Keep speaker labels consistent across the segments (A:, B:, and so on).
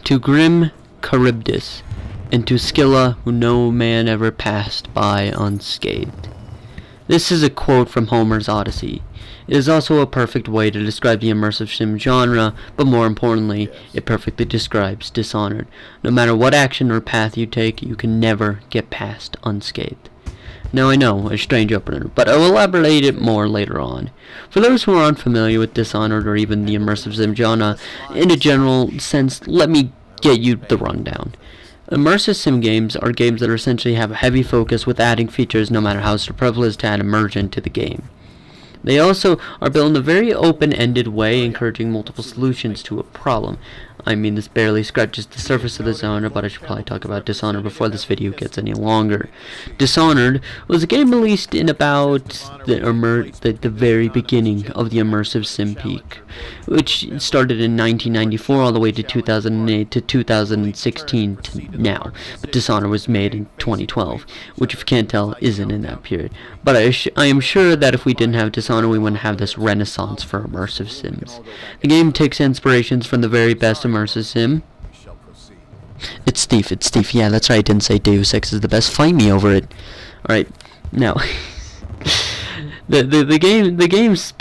A: to grim Charybdis, and to Scylla who no man ever passed by unscathed. This is a quote from Homer's Odyssey. It is also a perfect way to describe the immersive sim genre, but more importantly, it perfectly describes Dishonored. No matter what action or path you take, you can never get past unscathed. Now I know, a strange opener, but I will elaborate it more later on. For those who are unfamiliar with Dishonored or even the immersive sim genre, in a general sense, let me get you the rundown. Immersive sim games are games that essentially have a heavy focus with adding features no matter how superfluous to add immersion to the game. They also are built in a very open-ended way, encouraging multiple solutions to a problem. I mean, this barely scratches the surface of the genre, but I should probably talk about Dishonored before this video gets any longer. Dishonored was a game released in about the very beginning of the immersive sim peak, which started in 1994 all the way to 2008 to 2016 to now. But Dishonored was made in 2012, which if you can't tell isn't in that period. But I am sure that if we didn't have Dishonored, we wouldn't have this renaissance for immersive sims. The game takes inspirations from the very best immersive sim. It's Thief. Yeah, that's right. I didn't say Deus Ex is the best. Fight me over it. Alright, now the game's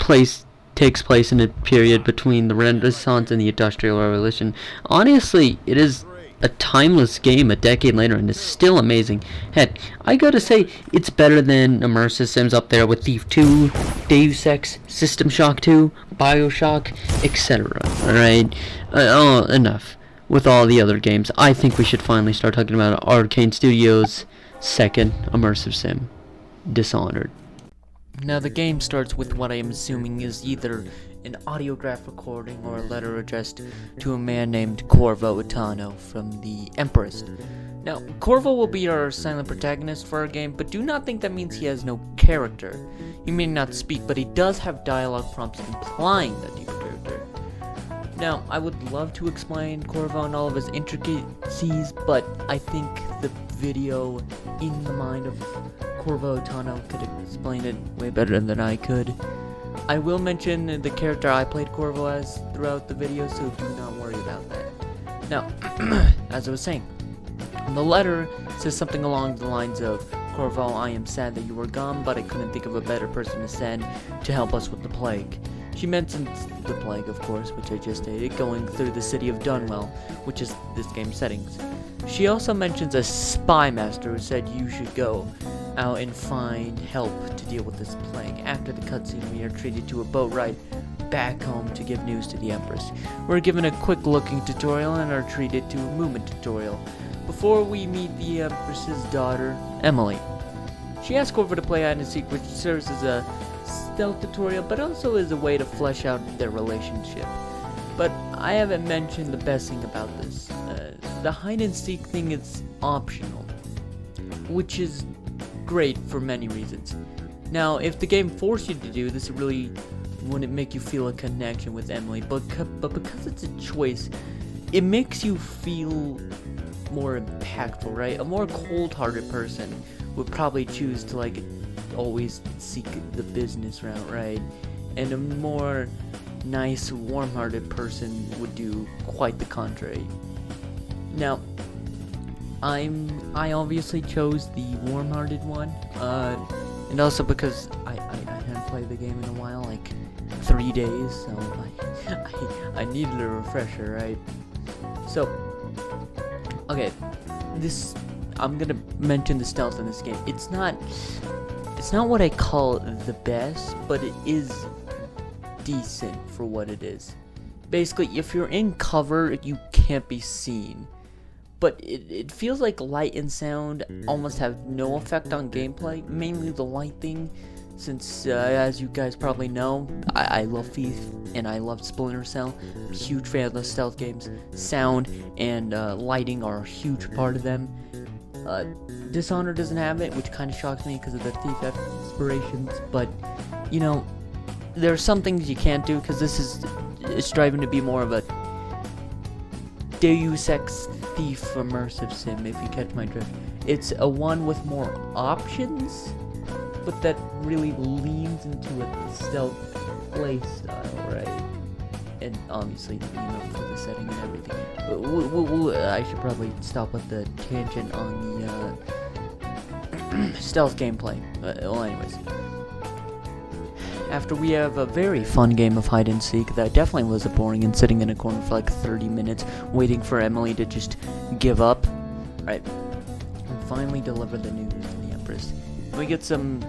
A: takes place in a period between the Renaissance and the Industrial Revolution. Honestly, it is a timeless game a decade later, and it's still amazing. Heck, I gotta say, it's better than immersive sims up there with Thief 2, Deus Ex, System Shock 2, Bioshock, etc. Alright? Enough with all the other games. I think we should finally start talking about Arcane Studios' second immersive sim, Dishonored. Now the game starts with what I am assuming is either an audiograph recording or a letter addressed to a man named Corvo Attano from the Empress. Now, Corvo will be our silent protagonist for our game, but do not think that means he has no character. He may not speak, but he does have dialogue prompts implying that he's a character. Now, I would love to explain Corvo and all of his intricacies, but I think the video in the mind of Corvo Attano could explain it way better than I could. I will mention the character I played Corvo as throughout the video, so do not worry about that. Now, as I was saying, the letter says something along the lines of, Corvo, I am sad that you were gone, but I couldn't think of a better person to send to help us with the plague. She mentions the plague, of course, which I just stated, going through the city of Dunwell, which is this game's settings. She also mentions a spy master who said you should go out and find help to deal with this plague. After the cutscene, we are treated to a boat ride back home to give news to the Empress. We're given a quick looking tutorial and are treated to a movement tutorial before we meet the Empress's daughter, Emily. She asks Corvo to play hide and seek, which serves as a stealth tutorial, but also as a way to flesh out their relationship. But I haven't mentioned the best thing about this. The hide and seek thing is optional, which is great for many reasons. Now, if the game forced you to do this, it really wouldn't make you feel a connection with Emily, but because it's a choice, it makes you feel more impactful, right? A more cold-hearted person would probably choose to, like, always seek the business route, right? And a more nice, warm-hearted person would do quite the contrary. Now, I obviously chose the warm-hearted one, and also because I hadn't played the game in a while, like 3 days, so I needed a refresher, right? So, okay, I'm gonna mention the stealth in this game. It's not what I call the best, but it is decent for what it is. Basically, if you're in cover, you can't be seen. But it feels like light and sound almost have no effect on gameplay, mainly the light thing, since, as you guys probably know, I love Thief, and I love Splinter Cell. I'm a huge fan of those stealth games. Sound and lighting are a huge part of them. Dishonored doesn't have it, which kind of shocks me because of the Thief inspirations, but, you know, there are some things you can't do, because this is striving to be more of a Deus Ex Thief immersive sim, if you catch my drift. It's a one with more options, but that really leans into a stealth play style, right? and obviously, for the setting and everything. I should probably stop with the tangent on the stealth gameplay. Well, anyways. After we have a very fun game of hide and seek that definitely wasn't boring and sitting in a corner for like 30 minutes waiting for Emily to just give up, right? And finally deliver the news to the Empress. We get something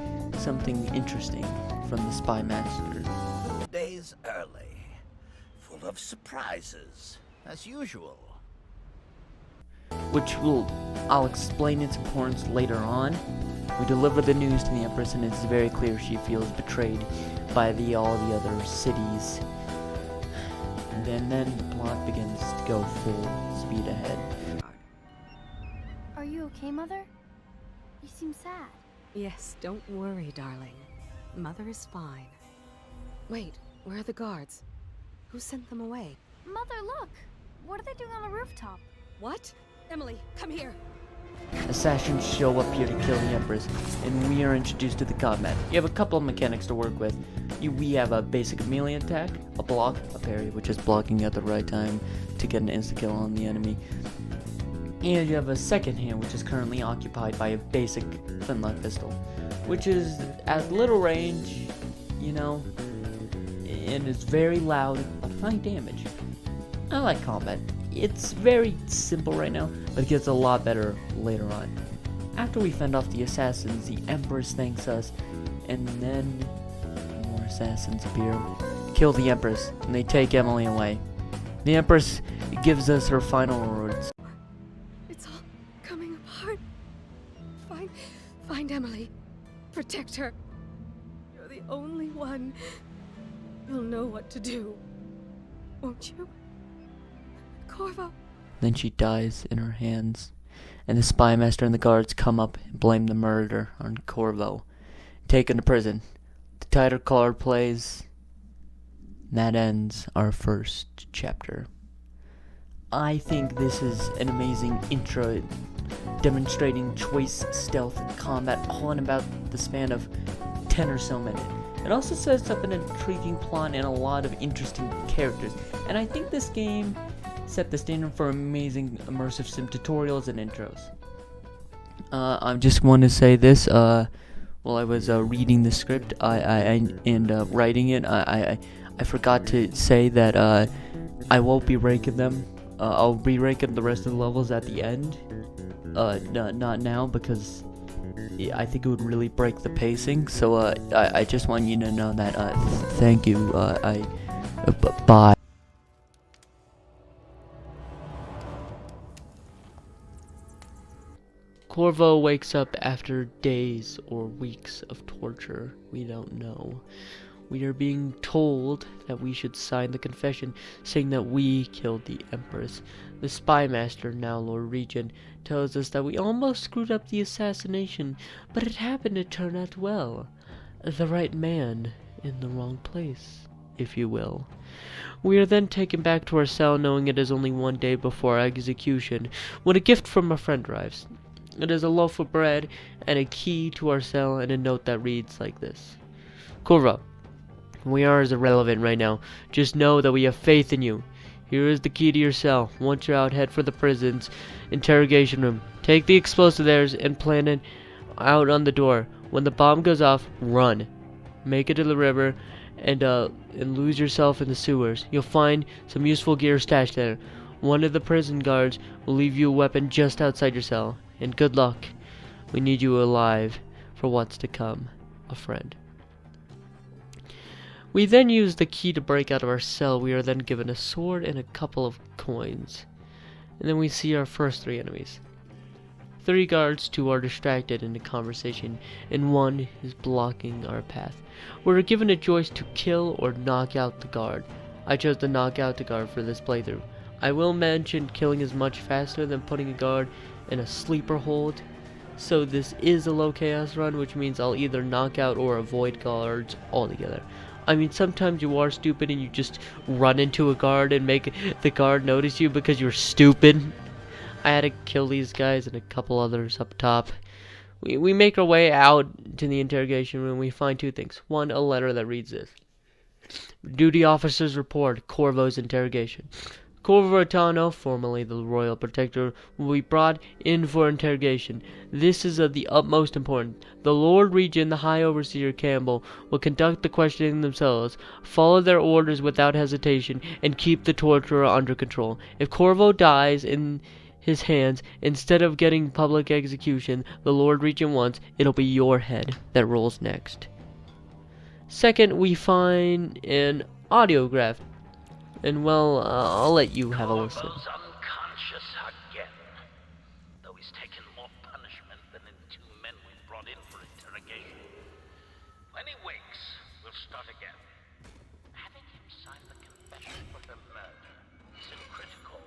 A: interesting from the spy master.
B: Days early, full of surprises, as usual.
A: Which I'll explain its importance later on. We deliver the news to the Empress, and it's very clear she feels betrayed by all the other cities. And then the plot begins to go full speed ahead.
C: Are you okay, Mother? You seem sad.
D: Yes, don't worry, darling. Mother is fine. Wait, where are the guards? Who sent them away?
C: Mother, look! What are they doing on the rooftop?
D: What? Emily, come here!
A: Assassins show up here to kill the Empress, and we are introduced to the combat. You have a couple of mechanics to work with. We have a basic melee attack, a block, a parry, which is blocking at the right time to get an insta-kill on the enemy. And you have a second hand, which is currently occupied by a basic flintlock pistol, which is at little range, and is very loud, but high damage. I like combat. It's very simple right now, but it gets a lot better later on. After we fend off the assassins, the Empress thanks us, and then more assassins appear, kill the Empress, and they take Emily away. The Empress gives us her final words.
D: It's all coming apart. Find Emily. Protect her. You're the only one who'll know what to do. Won't you? Corvo.
A: Then she dies in her hands, and the spy master and the guards come up and blame the murder on Corvo. Taken to prison. The title card plays. That ends our first chapter. I think this is an amazing intro demonstrating choice, stealth, and combat all in about the span of 10 or so minutes. It also sets up an intriguing plot and a lot of interesting characters, and I think this game set the standard for amazing immersive sim tutorials and intros. I just want to say this, while I was reading the script and writing it, I forgot to say that I won't be ranking them. I'll be ranking the rest of the levels at the end. Not now, because I think it would really break the pacing. So I just want you to know that. Thank you. Bye. Corvo wakes up after days or weeks of torture. We don't know. We are being told that we should sign the confession saying that we killed the Empress. The spy master, now Lord Regent, tells us that we almost screwed up the assassination, but it happened to turn out well. The right man in the wrong place, if you will. We are then taken back to our cell knowing it is only one day before our execution, when a gift from a friend arrives. It is a loaf of bread and a key to our cell and a note that reads like this. Corvo, we are as irrelevant right now. Just know that we have faith in you. Here is the key to your cell. Once you're out, head for the prison's interrogation room. Take the explosive there and plant it out on the door. When the bomb goes off, run. Make it to the river and lose yourself in the sewers. You'll find some useful gear stashed there. One of the prison guards will leave you a weapon just outside your cell. And good luck. We need you alive for what's to come. A friend. We then use the key to break out of our cell. We are then given a sword and a couple of coins. And then we see our first 3 enemies. 3 guards, 2 are distracted in the conversation, and 1 is blocking our path. We're given a choice to kill or knock out the guard. I chose to knock out the guard for this playthrough. I will mention killing is much faster than putting a guard in a sleeper hold. So this is a low chaos run, which means I'll either knock out or avoid guards altogether. I mean, sometimes you are stupid and you just run into a guard and make the guard notice you because you're stupid. I had to kill these guys and a couple others up top. We make our way out to the interrogation room. We find 2 things. 1, a letter that reads this. Duty officers report Corvo's interrogation. Corvo Rotano, formerly the Royal Protector, will be brought in for interrogation. This is of the utmost importance. The Lord Regent, the High Overseer Campbell, will conduct the questioning themselves, follow their orders without hesitation, and keep the torturer under control. If Corvo dies in his hands, instead of getting public execution the Lord Regent wants, it'll be your head that rolls next. Second, we find an audiograph. And well, I'll let you have a listen.
B: Corvo's unconscious again. Though he's taken more punishment than the 2 men we brought in for interrogation. When he wakes, we'll start again. Having him sign the confession for her murder isn't critical,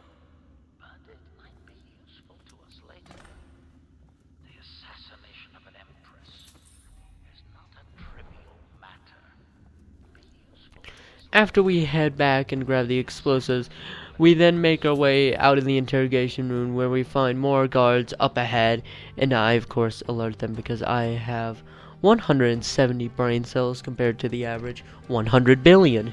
B: but it might be useful to us later. The assassination of an empress is not a trivial matter. Be useful to us.
A: After we head back and grab the explosives, we then make our way out of the interrogation room where we find more guards up ahead, and I of course alert them because I have 170 brain cells compared to the average 100 billion.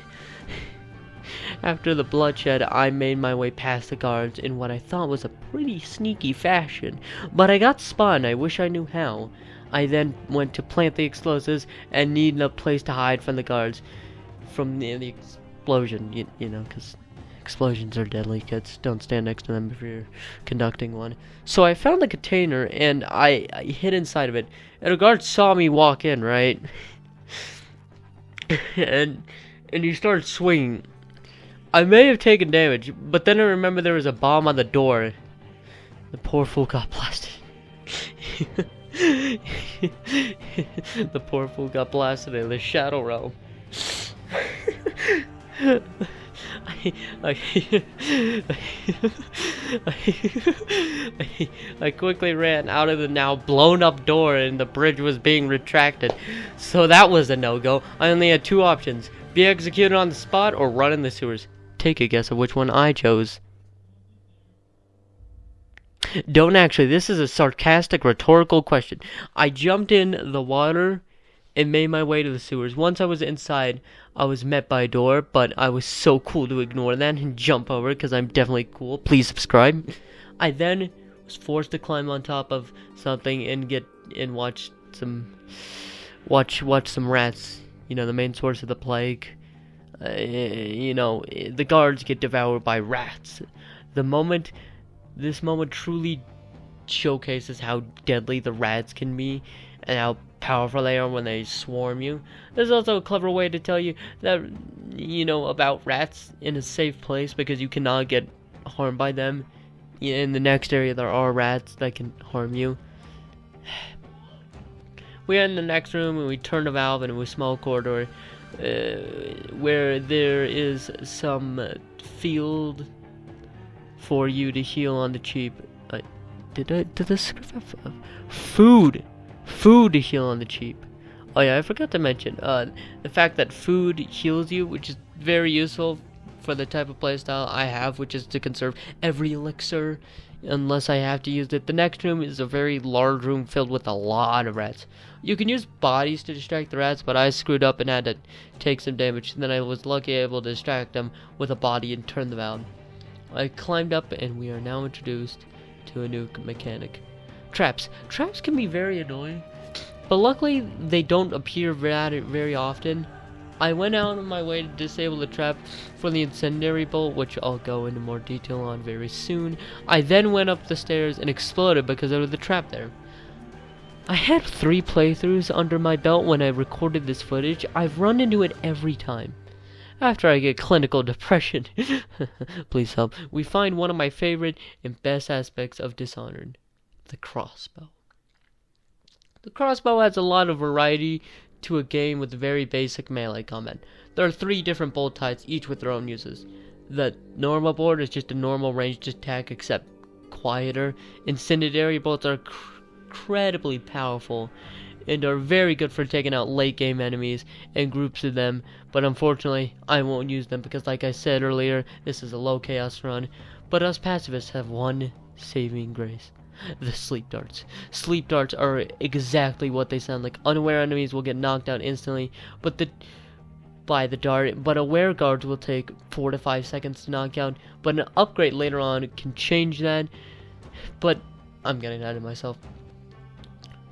A: After the bloodshed, I made my way past the guards in what I thought was a pretty sneaky fashion, but I got spun. I wish I knew how. I then went to plant the explosives and needed a place to hide from the guards. From the explosion, you know, because explosions are deadly, kids. Don't stand next to them if you're conducting one. So I found the container, and I hid inside of it. And a guard saw me walk in, right? and he started swinging. I may have taken damage, but then I remember there was a bomb on the door. The poor fool got blasted. The poor fool got blasted in the Shadow Realm. I quickly ran out of the now blown up door, and the bridge was being retracted, so that was a no-go. I only had 2 options: be executed on the spot or run in the sewers. Take a guess of which one I chose. Don't actually, this is a sarcastic rhetorical question. I jumped in the water and made my way to the sewers. Once I was inside, I was met by a door, but I was so cool to ignore that and jump over because I'm definitely cool. Please subscribe. I then was forced to climb on top of something and watch some rats. You know, the main source of the plague. You know, the guards get devoured by rats. This moment truly showcases how deadly the rats can be and how powerful they are when they swarm you. There's also a clever way to tell you that, you know, about rats in a safe place because you cannot get harmed by them. In the next area there are rats that can harm you. We are in the next room and we turn a valve into a small corridor where there is some field for you to heal on the cheap. Did this food to heal on the cheap? Oh yeah, I forgot to mention the fact that food heals you, which is very useful for the type of playstyle I have, which is to conserve every elixir unless I have to use it. The next room is a very large room filled with a lot of rats. You can use bodies to distract the rats, but I screwed up and had to take some damage. Then I was lucky able to distract them with a body and turn them out. I climbed up and we are now introduced to a new mechanic. Traps. Traps can be very annoying, but luckily they don't appear very often. I went out of my way to disable the trap for the incendiary bolt, which I'll go into more detail on very soon. I then went up the stairs and exploded because there was the trap there. I had 3 playthroughs under my belt when I recorded this footage. I've run into it every time. After I get clinical depression, please help, we find one of my favorite and best aspects of Dishonored, the crossbow. The crossbow adds a lot of variety to a game with very basic melee combat. There are 3 different bolt types, each with their own uses. The normal bolt is just a normal ranged attack, except quieter. Incendiary bolts are incredibly powerful and are very good for taking out late game enemies and groups of them, but unfortunately I won't use them because, like I said earlier, this is a low chaos run. But us pacifists have one saving grace: the sleep darts. Sleep darts are exactly what they sound like. Unaware enemies will get knocked out instantly, but by the dart, but aware guards will take 4 to 5 seconds to knock out, but an upgrade later on can change that. But I'm getting ahead of myself.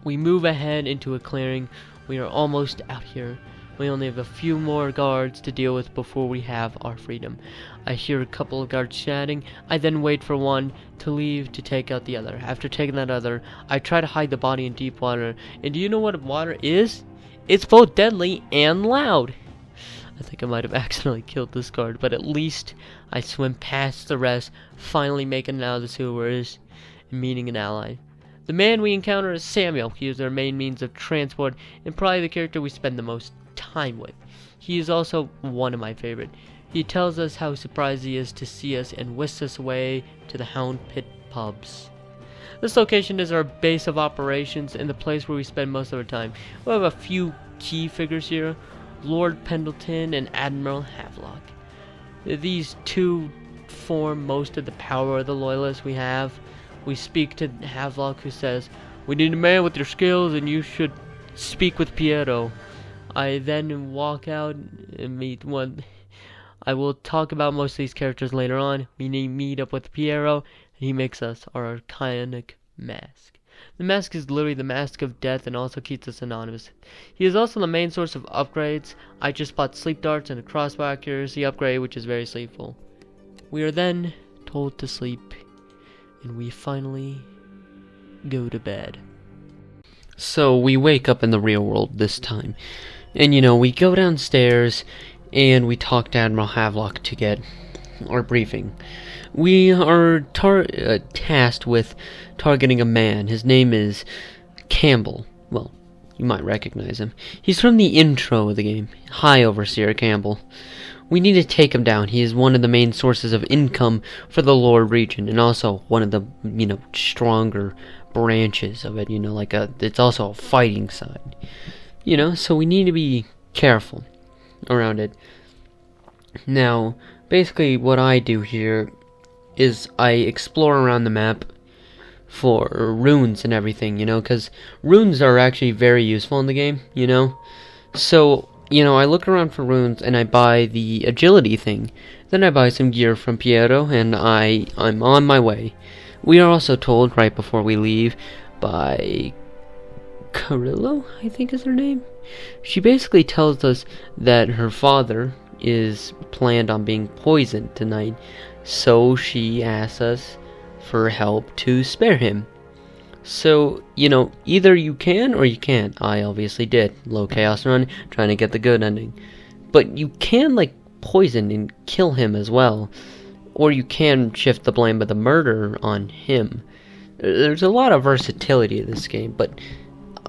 A: We move ahead into a clearing. We are almost out here. We only have a few more guards to deal with before we have our freedom. I hear a couple of guards chatting. I then wait for one to leave to take out the other. After taking that other, I try to hide the body in deep water. And do you know what water is? It's both deadly and loud. I think I might have accidentally killed this guard, but at least I swim past the rest, finally making it out of the sewers and meeting an ally. The man we encounter is Samuel. He is our main means of transport and probably the character we spend the most time with. He is also one of my favorite. He tells us how surprised he is to see us and whisks us away to the Hound Pit pubs. This location is our base of operations and the place where we spend most of our time. We have a few key figures here, Lord Pendleton and Admiral Havelock. These two form most of the power of the loyalists we have. We speak to Havelock, who says, "We need a man with your skills and you should speak with Piero." I then walk out and meet one. I will talk about most of these characters later on. We meet up with Piero, and he makes us our iconic mask. The mask is literally the mask of death and also keeps us anonymous. He is also the main source of upgrades. I just bought sleep darts and a crossbow accuracy upgrade, which is very sleepful. We are then told to sleep, and we finally go to bed. So we wake up in the real world this time. And we go downstairs and we talk to Admiral Havelock to get our briefing. We are tasked with targeting a man. His name is Campbell. Well, you might recognize him. He's from the intro of the game. High Overseer Campbell. We need to take him down. He is one of the main sources of income for the lower region, and also one of the, stronger branches of it. It's also a fighting side. So we need to be careful around it. Now, basically what I do here is I explore around the map for runes and everything, because runes are actually very useful in the game, So, I look around for runes and I buy the agility thing. Then I buy some gear from Piero and I'm on my way. We are also told right before we leave by Carrillo, I think is her name. She basically tells us that her father is planned on being poisoned tonight, so she asks us for help to spare him. So, either you can or you can't. I obviously did. Low chaos run, trying to get the good ending. But you can, poison and kill him as well. Or you can shift the blame of the murder on him. There's a lot of versatility in this game, but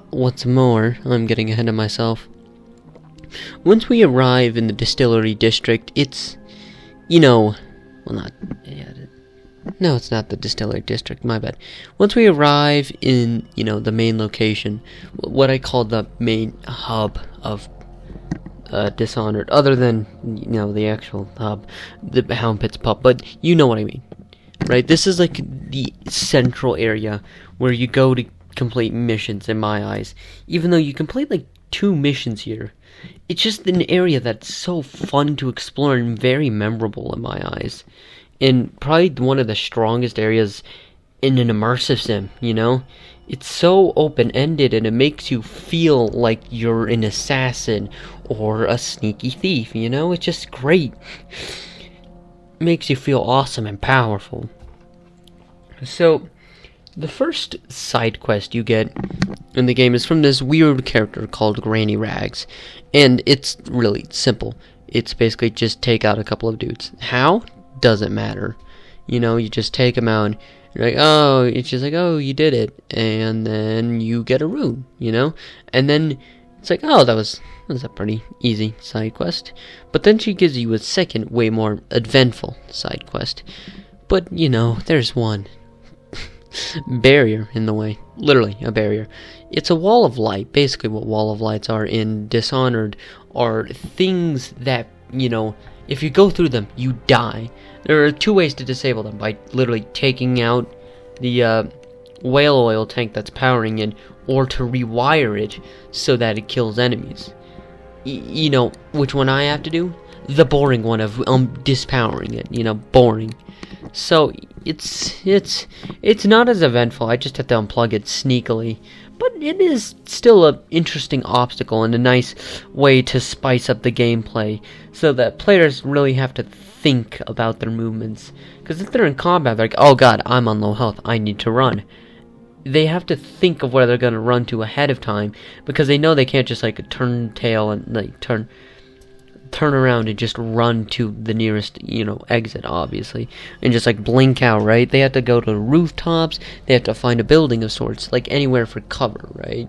A: what's more, I'm getting ahead of myself. Once we arrive in the distillery district, it's, no, it's not the distillery district, my bad. Once we arrive in, the main location, what I call the main hub of Dishonored, other than, the actual hub, the Hound Pit's pub, but you know what I mean, right? This is the central area where you go to complete missions in my eyes. Even though you complete 2 missions here, it's just an area that's so fun to explore and very memorable in my eyes. And probably one of the strongest areas in an immersive sim, It's so open-ended and it makes you feel like you're an assassin or a sneaky thief, It's just great. Makes you feel awesome and powerful. So, the first side quest you get in the game is from this weird character called Granny Rags. And it's really simple. It's basically just take out a couple of dudes. How? Doesn't matter. You just take them out. You're like, oh, it's just oh, you did it. And then you get a rune, And then it's oh, that was a pretty easy side quest. But then she gives you a second, way more eventful side quest. But, there's one barrier in the way. Literally, a barrier. It's a wall of light. Basically, what wall of lights are in Dishonored are things that, if you go through them, you die. There are 2 ways to disable them. By literally taking out the whale oil tank that's powering it, or to rewire it so that it kills enemies. you know, which one I have to do? The boring one of dispowering it, you know, boring. So it's not as eventful. I just have to unplug it sneakily, but it is still an interesting obstacle and a nice way to spice up the gameplay, so that players really have to think about their movements. Because if they're in combat, they're like, oh god, I'm on low health, I need to run. They have to think of where they're gonna run to ahead of time, because they know they can't just like turn tail and like turn around and just run to the nearest, you know, exit, obviously, and just like blink out, right? They have to go to rooftops, they have to find a building of sorts, like anywhere for cover, right?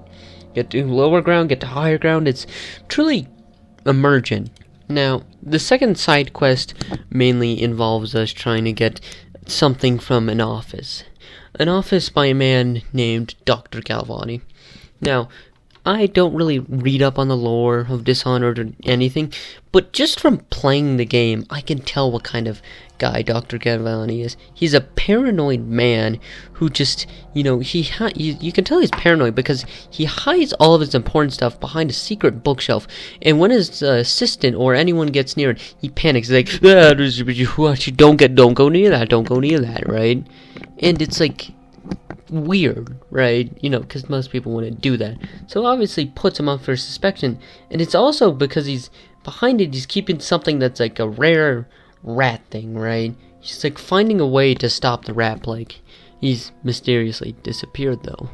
A: Get to lower ground, get to higher ground. It's truly emergent. Now, the second side quest mainly involves us trying to get something from an office by a man named Dr. Galvani. Now, I don't really read up on the lore of Dishonored or anything, but just from playing the game, I can tell what kind of guy Dr. Galvani is. He's a paranoid man who just, you know, you can tell he's paranoid because he hides all of his important stuff behind a secret bookshelf, and when his assistant or anyone gets near it, he panics. He's like, don't go near that, right? And it's like weird, right? You know, because most people wouldn't do that. So obviously puts him up for suspicion, and it's also because he's behind it. He's keeping something that's like a rare rat thing, right? He's like finding a way to stop the rat plague. He's mysteriously disappeared though,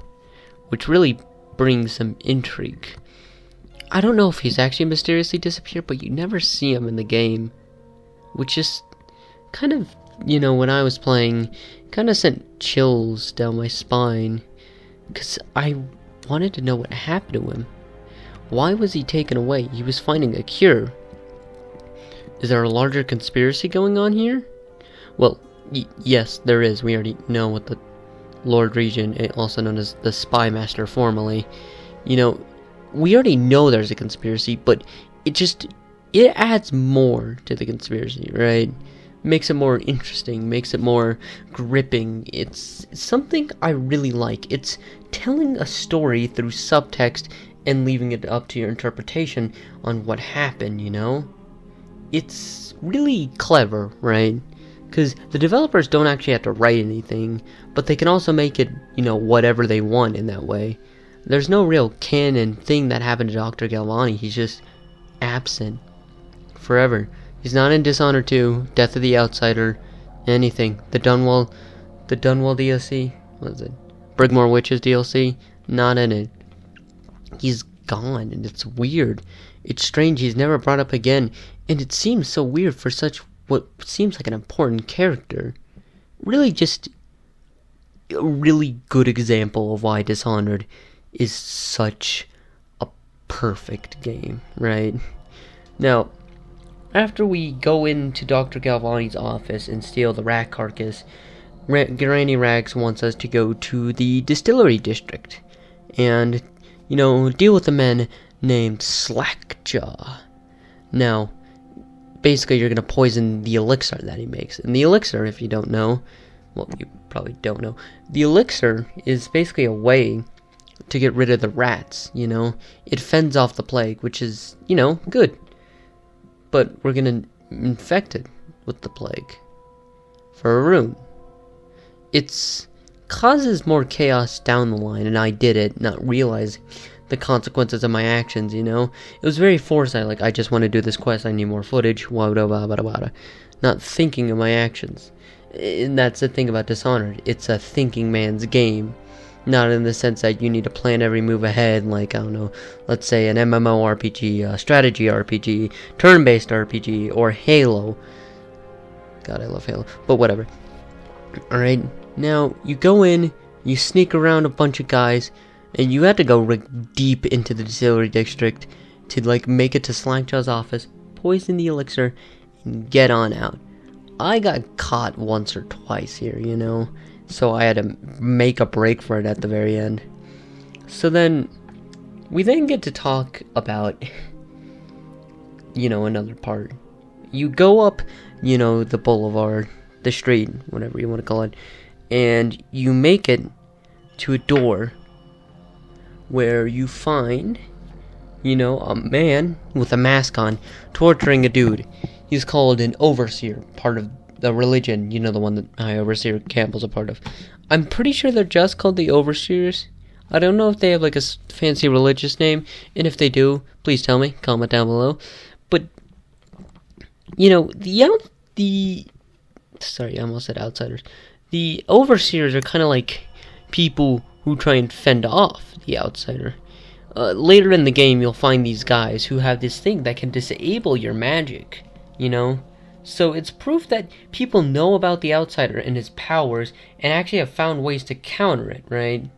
A: which really brings some intrigue. I don't know if he's actually mysteriously disappeared, but you never see him in the game, which is kind of, you know, when I was playing, kind of sent chills down my spine, because I wanted to know what happened to him. Why was he taken away? He was finding a cure. Is there a larger conspiracy going on here? Well, yes, there is. We already know what the Lord Regent, also known as the Spy Master formerly, you know, we already know there's a conspiracy, but it adds more to the conspiracy, right? Makes it more interesting, makes it more gripping. It's something I really like. It's telling a story through subtext and leaving it up to your interpretation on what happened, you know? It's really clever, right? Because the developers don't actually have to write anything, but they can also make it, you know, whatever they want in that way. There's no real canon thing that happened to Dr. Galvani. He's just absent forever. He's not in Dishonored 2, Death of the Outsider, anything. The Dunwall DLC? What is it? Brigmore Witches DLC? Not in it. He's gone, and it's weird. It's strange he's never brought up again, and it seems so weird for such what seems like an important character. Really just a really good example of why Dishonored is such a perfect game, right? Now, after we go into Dr. Galvani's office and steal the rat carcass, Granny Rags wants us to go to the distillery district and, you know, deal with a man named Slackjaw. Now, basically you're going to poison the elixir that he makes. And the elixir, if you don't know, well, you probably don't know, the elixir is basically a way to get rid of the rats, you know? It fends off the plague, which is, you know, good. But we're gonna infect it with the plague for a rune. It causes more chaos down the line, and I did it, not realizing the consequences of my actions, you know? It was very foresight, like, I just want to do this quest, I need more footage, not thinking of my actions. And that's the thing about Dishonored. It's a thinking man's game. Not in the sense that you need to plan every move ahead, like, I don't know, let's say an MMORPG, strategy RPG, turn-based RPG, or Halo. God, I love Halo, but whatever. Alright, now, you go in, you sneak around a bunch of guys, and you have to go deep into the distillery district to, like, make it to Slackjaw's office, poison the elixir, and get on out. I got caught once or twice here, you know? So I had to make a break for it at the very end. So then, we then get to talk about, you know, another part. You go up, you know, the boulevard, the street, whatever you want to call it, and you make it to a door where you find a man with a mask on torturing a dude. He's called an overseer, part of the religion, the one that High Overseer Campbell's a part of. I'm pretty sure they're just called the Overseers. I don't know if they have like a fancy religious name, and if they do, please tell me, comment down below. But, sorry, I almost said outsiders. The Overseers are kind of like people who try and fend off the outsider. Later in the game, you'll find these guys who have this thing that can disable your magic, So it's proof that people know about the outsider and his powers and actually have found ways to counter it, right?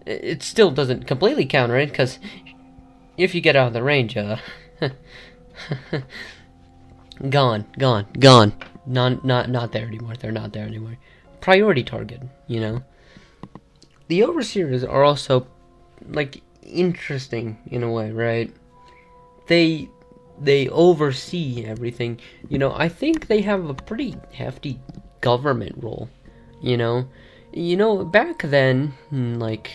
A: It still doesn't completely counter it, because if you get out of the range, gone. Not there anymore. They're not there anymore. Priority target, The Overseers are also, like, interesting in a way, right? They oversee everything. I think they have a pretty hefty government role, back then, like,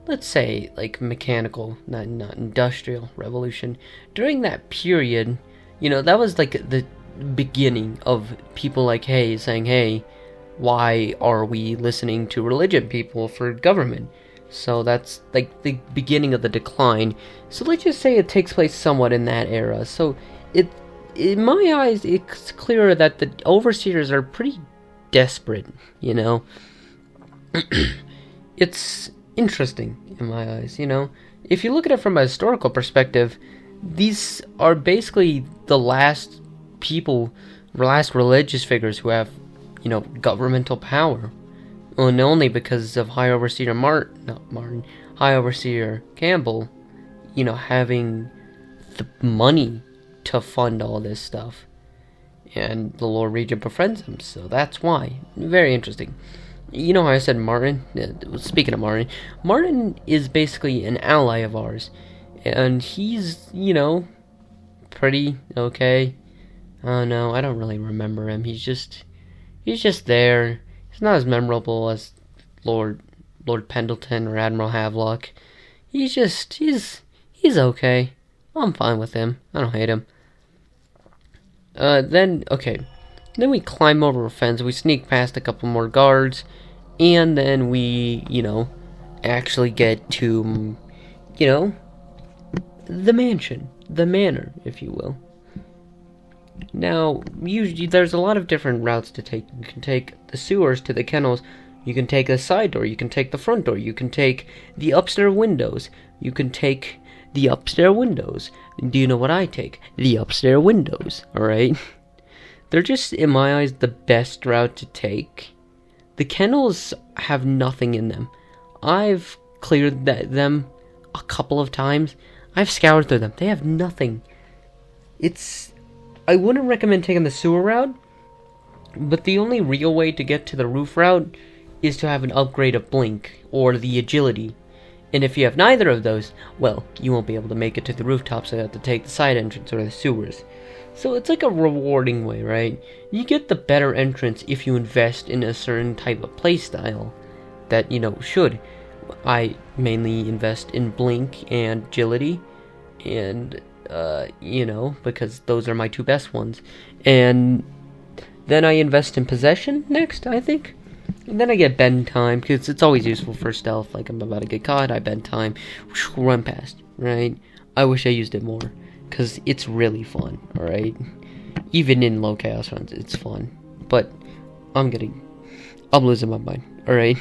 A: let's say, like, mechanical, not industrial revolution, during that period, that was, like, the beginning of people like Hayes saying, hey, why are we listening to religion people for government? So that's, like, the beginning of the decline. So let's just say it takes place somewhat in that era. So in my eyes, it's clear that the Overseers are pretty desperate, It's interesting in my eyes, If you look at it from a historical perspective, these are basically the last religious figures who have, governmental power. And only because of High Overseer High Overseer Campbell, having the money to fund all this stuff. And the Lord Regent befriends him, so that's why. Very interesting. How I said Martin? Speaking of Martin is basically an ally of ours. And he's, pretty okay. Oh no, I don't really remember him. He's just there. He's not as memorable as Lord Pendleton or Admiral Havelock. He's okay. I'm fine with him. I don't hate him. Then we climb over a fence, we sneak past a couple more guards, and then we, actually get to, the mansion, the manor, if you will. Now, usually there's a lot of different routes to take. You can take the sewers to the kennels, you can take the side door, you can take the front door, you can take the upstairs windows, you can take the upstairs windows. Do you know what I take? The upstairs windows, alright? They're just, in my eyes, the best route to take. The kennels have nothing in them. I've cleared them a couple of times. I've scoured through them. They have nothing. I wouldn't recommend taking the sewer route, but the only real way to get to the roof route is to have an upgrade of Blink or the Agility. And if you have neither of those, well, you won't be able to make it to the rooftop, so you have to take the side entrance or the sewers. So it's like a rewarding way, right? You get the better entrance if you invest in a certain type of playstyle that, should. I mainly invest in Blink and Agility, and, because those are my two best ones. And then I invest in Possession next, I think. And then I get bend time, because it's always useful for stealth. Like, I'm about to get caught, I bend time, run past, right? I wish I used it more, because it's really fun, alright? Even in low chaos runs, it's fun. But, I'm losing my mind, alright?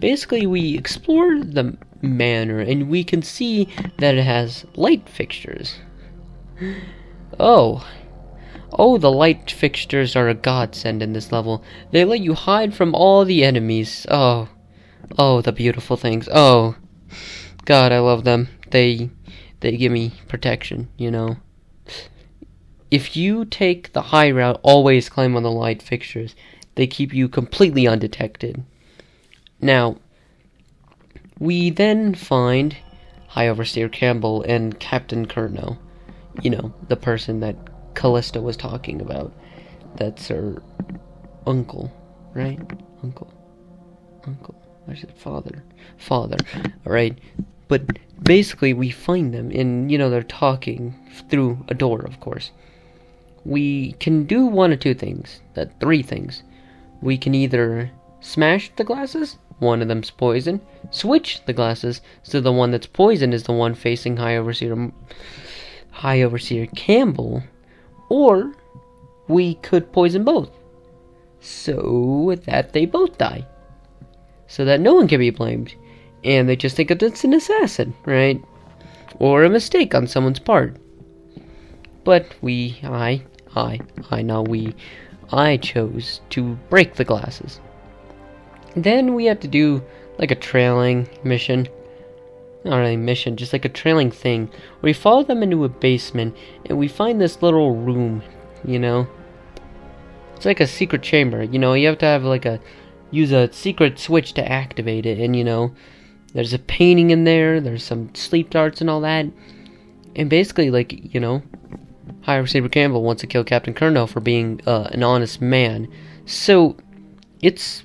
A: Basically we explore the manor, and we can see that it has light fixtures. Oh, the light fixtures are a godsend in this level. They let you hide from all the enemies. Oh, the beautiful things. Oh, God, I love them. They give me protection, If you take the high route, always climb on the light fixtures. They keep you completely undetected. Now, we then find High Overseer Campbell and Captain Curnow. The person that Callista was talking about. That's her uncle, right? Uncle. I said father. Alright. But basically, we find them, and, they're talking through a door, of course. We can do one of two things. Three things. We can either smash the glasses, one of them's poison, switch the glasses, so the one that's poisoned is the one facing High Overseer Campbell, or we could poison both, so that they both die, so that no one can be blamed, and they just think that it's an assassin, right? Or a mistake on someone's part. But I chose to break the glasses. Then we had to do like a trailing mission. Not really mission, just like a trailing thing. Where we follow them into a basement and we find this little room, It's like a secret chamber, you have to have use a secret switch to activate it, and there's a painting in there's some sleep darts and all that. And basically, High Receiver Campbell wants to kill Captain Curnow for being an honest man. So, it's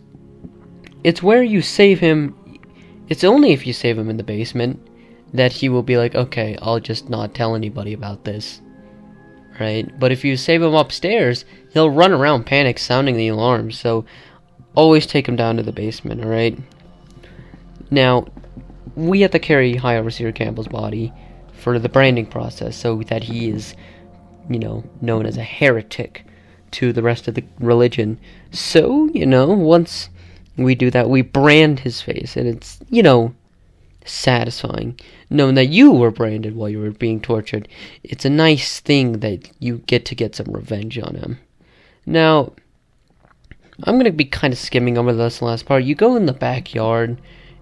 A: where you save him. It's only if you save him in the basement that he will be like, okay, I'll just not tell anybody about this. Right? But if you save him upstairs, he'll run around panic sounding the alarm. So, always take him down to the basement, alright? Now, we have to carry High Overseer Campbell's body for the branding process so that he is, known as a heretic to the rest of the religion. So, once we do that, we brand his face, and it's, satisfying knowing that you were branded while you were being tortured. It's a nice thing that you get to get some revenge on him. Now, I'm going to be kind of skimming over this last part. You go in the backyard,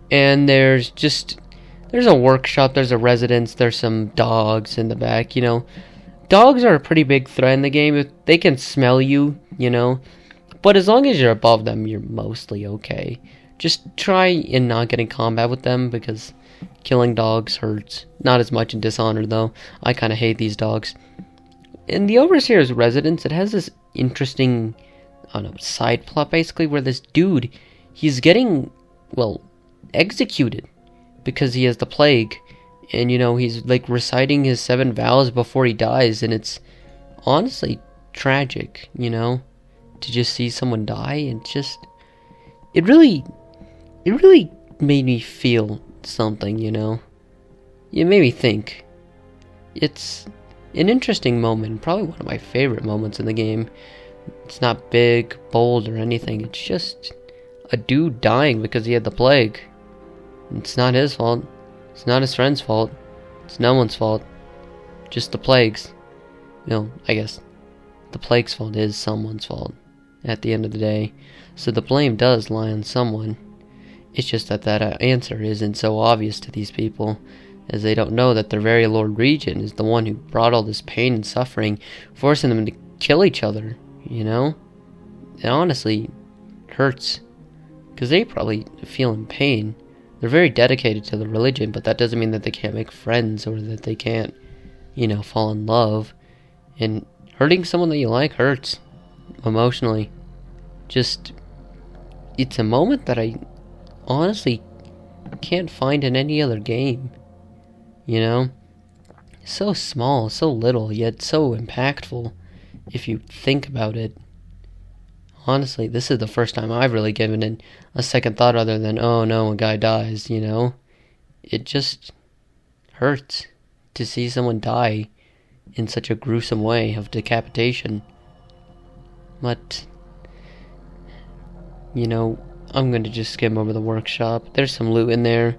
A: and there's a workshop, there's a residence, there's some dogs in the back, Dogs are a pretty big threat in the game. They can smell you, But as long as you're above them, you're mostly okay. Just try in not getting combat with them, because killing dogs hurts. Not as much in Dishonored, though. I kind of hate these dogs. In the Overseer's residence, it has this interesting, side plot, basically, where this dude, he's getting, executed because he has the plague. And, he's, reciting his 7 vows before he dies, and it's honestly tragic, to just see someone die, and it really made me feel something, It made me think. It's an interesting moment, probably one of my favorite moments in the game. It's not big, bold, or anything, it's just a dude dying because he had the plague. It's not his fault. It's not his friend's fault. It's no one's fault. Just the plague's. I guess the plague's fault is someone's fault at the end of the day. So the blame does lie on someone. It's just that answer isn't so obvious to these people, as they don't know that their very Lord Regent is the one who brought all this pain and suffering, forcing them to kill each other, It honestly hurts, because they probably feel in pain. They're very dedicated to the religion, but that doesn't mean that they can't make friends, or that they can't, fall in love. And hurting someone that you like hurts, emotionally. It's a moment that I honestly can't find in any other game. So small, so little, yet so impactful, if you think about it. Honestly, this is the first time I've really given it a second thought other than, oh no, a guy dies, It just hurts to see someone die in such a gruesome way of decapitation. But, I'm going to just skim over the workshop. There's some loot in there.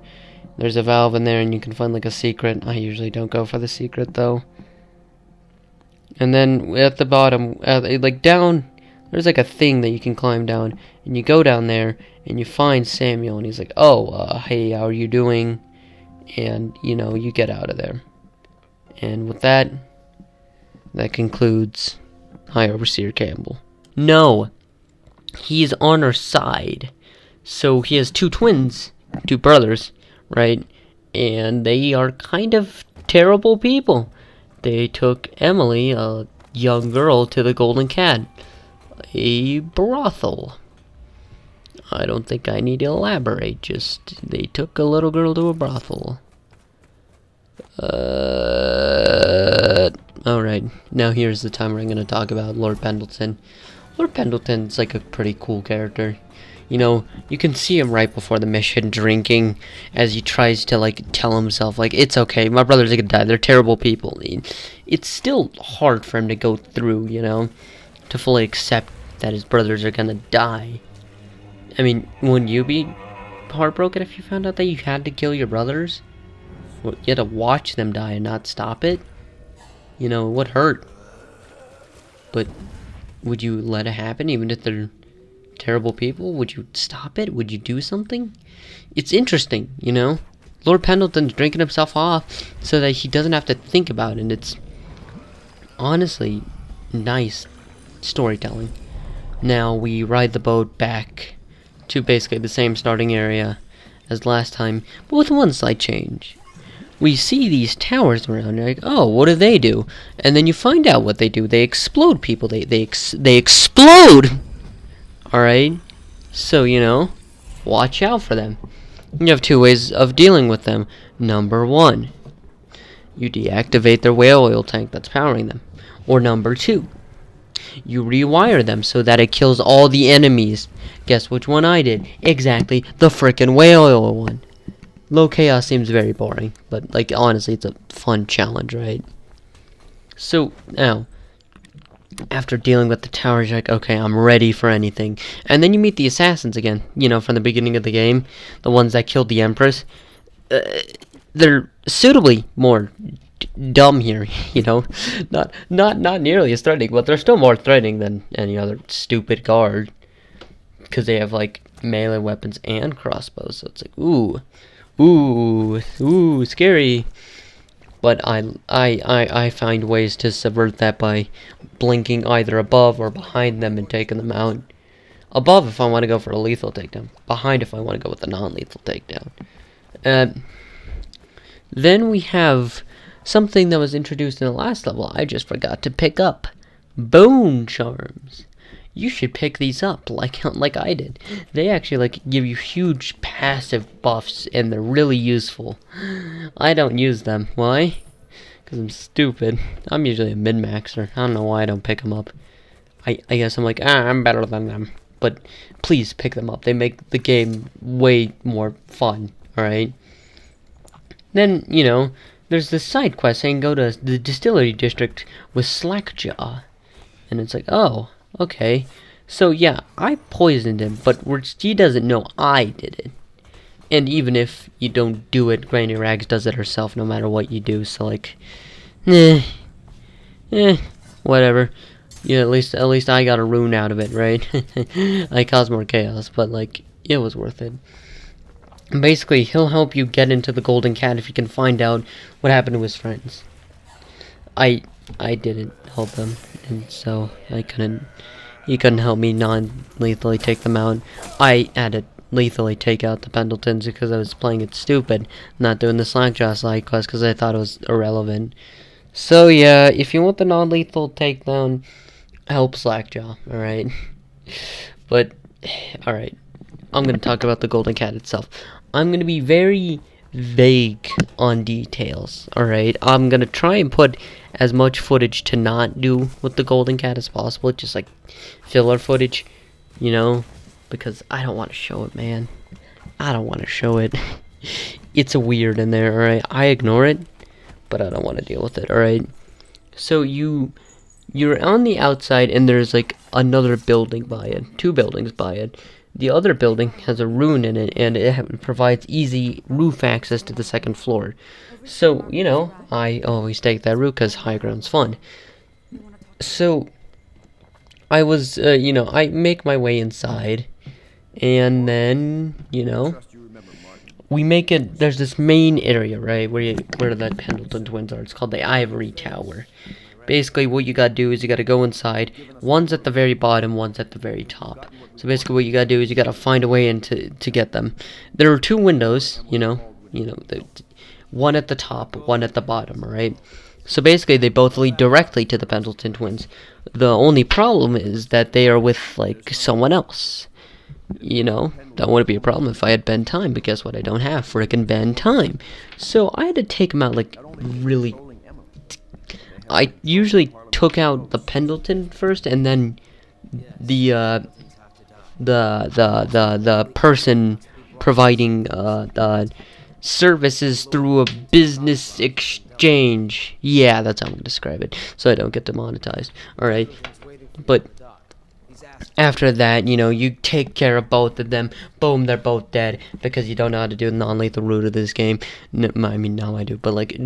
A: There's a valve in there, and you can find a secret. I usually don't go for the secret, though. And then at the bottom, down, there's a thing that you can climb down, and you go down there, and you find Samuel, and he's like, oh, hey, how are you doing? And, you get out of there. And with that concludes High Overseer Campbell. No, he's on our side. So he has 2 twins, 2 brothers, right? And they are kind of terrible people. They took Emily, a young girl, to the Golden Cat, a brothel. I don't think I need to elaborate, just they took a little girl to a brothel. Alright, now here's the time where I'm gonna talk about Lord Pendleton. Lord Pendleton's like a pretty cool character. You know, you can see him right before the mission drinking as he tries to like tell himself like, it's okay, my brothers are gonna die, they're terrible people. It's still hard for him to go through, you know, to fully accept that his brothers are gonna die. I mean, wouldn't you be heartbroken if you found out that you had to kill your brothers? Well, you had to watch them die and not stop it? You know, it would hurt. But would you let it happen even if they're terrible people? Would you stop it? Would you do something? It's interesting, you know? Lord Pendleton's drinking himself off so that he doesn't have to think about it, and it's honestly nice storytelling. Now we ride the boat back to basically the same starting area as last time, but with one slight change. We see these towers around, and you're like, oh, what do they do? And then you find out what they do. They explode people. They explode! Alright? So, you know, watch out for them. You have two ways of dealing with them. Number one, you deactivate their whale oil tank that's powering them. Or number two, you rewire them so that it kills all the enemies. Guess which one I did? Exactly, the frickin' whale oil one. Low chaos seems very boring, but like honestly, it's a fun challenge, right? So now, after dealing with the towers, you're like, okay, I'm ready for anything. And then you meet the assassins again, you know, from the beginning of the game, the ones that killed the Empress. They're suitably more dumb here, you know, not nearly as threatening, but they're still more threatening than any other stupid guard, because they have like melee weapons and crossbows. So it's like, ooh, scary. But I find ways to subvert that by blinking either above or behind them and taking them out. Above if I want to go for a lethal takedown. Behind if I want to go with a non-lethal takedown. Then we have something that was introduced in the last level I just forgot to pick up. Bone charms. You should pick these up like I did. They actually like give you huge passive buffs and they're really useful. I don't use them. Why? Because I'm stupid. I'm usually a min-maxer. I don't know why I don't pick them up. I guess I'm like, I'm better than them. But please pick them up. They make the game way more fun. Alright? Then, you know, there's this side quest saying go to the distillery district with Slackjaw. And it's like, oh, okay. So, yeah, I poisoned him, but he doesn't know I did it. And even if you don't do it, Granny Rags does it herself no matter what you do. So, like, whatever. Yeah, at least I got a rune out of it, right? I caused more chaos, but, like, it was worth it. Basically, he'll help you get into the Golden Cat if you can find out what happened to his friends. I didn't help them, and so he couldn't help me non-lethally take them out. I had to lethally take out the Pendletons because I was playing it stupid, not doing the Slackjaw side quest because I thought it was irrelevant. So yeah, if you want the non-lethal takedown, help Slackjaw, alright? But, alright, I'm going to talk about the Golden Cat itself. I'm going to be very vague on details, alright? I'm going to try and put as much footage to not do with the Golden Cat as possible, just like filler footage, you know? Because I don't want to show it, man. I don't want to show it. It's a weird in there, alright? I ignore it, but I don't want to deal with it, alright? So you're on the outside and there's like another building by it, 2 buildings by it. The other building has a rune in it and it provides easy roof access to the 2nd floor. So, you know, I always take that route because high ground's fun. So I was, you know, I make my way inside and then, you know, we make it, there's this main area, right, where the Pendleton twins are. It's called the Ivory Tower. Basically, what you gotta do is you gotta go inside. One's at the very bottom, one's at the very top. So basically, what you gotta do is you gotta find a way in to get them. There are 2 windows, you know, one at the top, one at the bottom, alright? So basically, they both lead directly to the Pendleton twins. The only problem is that they are with, like, someone else. you know, that wouldn't be a problem if I had bend time, but guess what? I don't have frickin' bend time. So I had to take him out, like, really. I usually took out the Pendleton first, and then the person providing the services through a business exchange. Yeah, that's how I'm gonna describe it, so I don't get demonetized. Alright, but after that, you know, you take care of both of them. Boom, they're both dead because you don't know how to do the non-lethal route of this game. I mean, now I do, but like,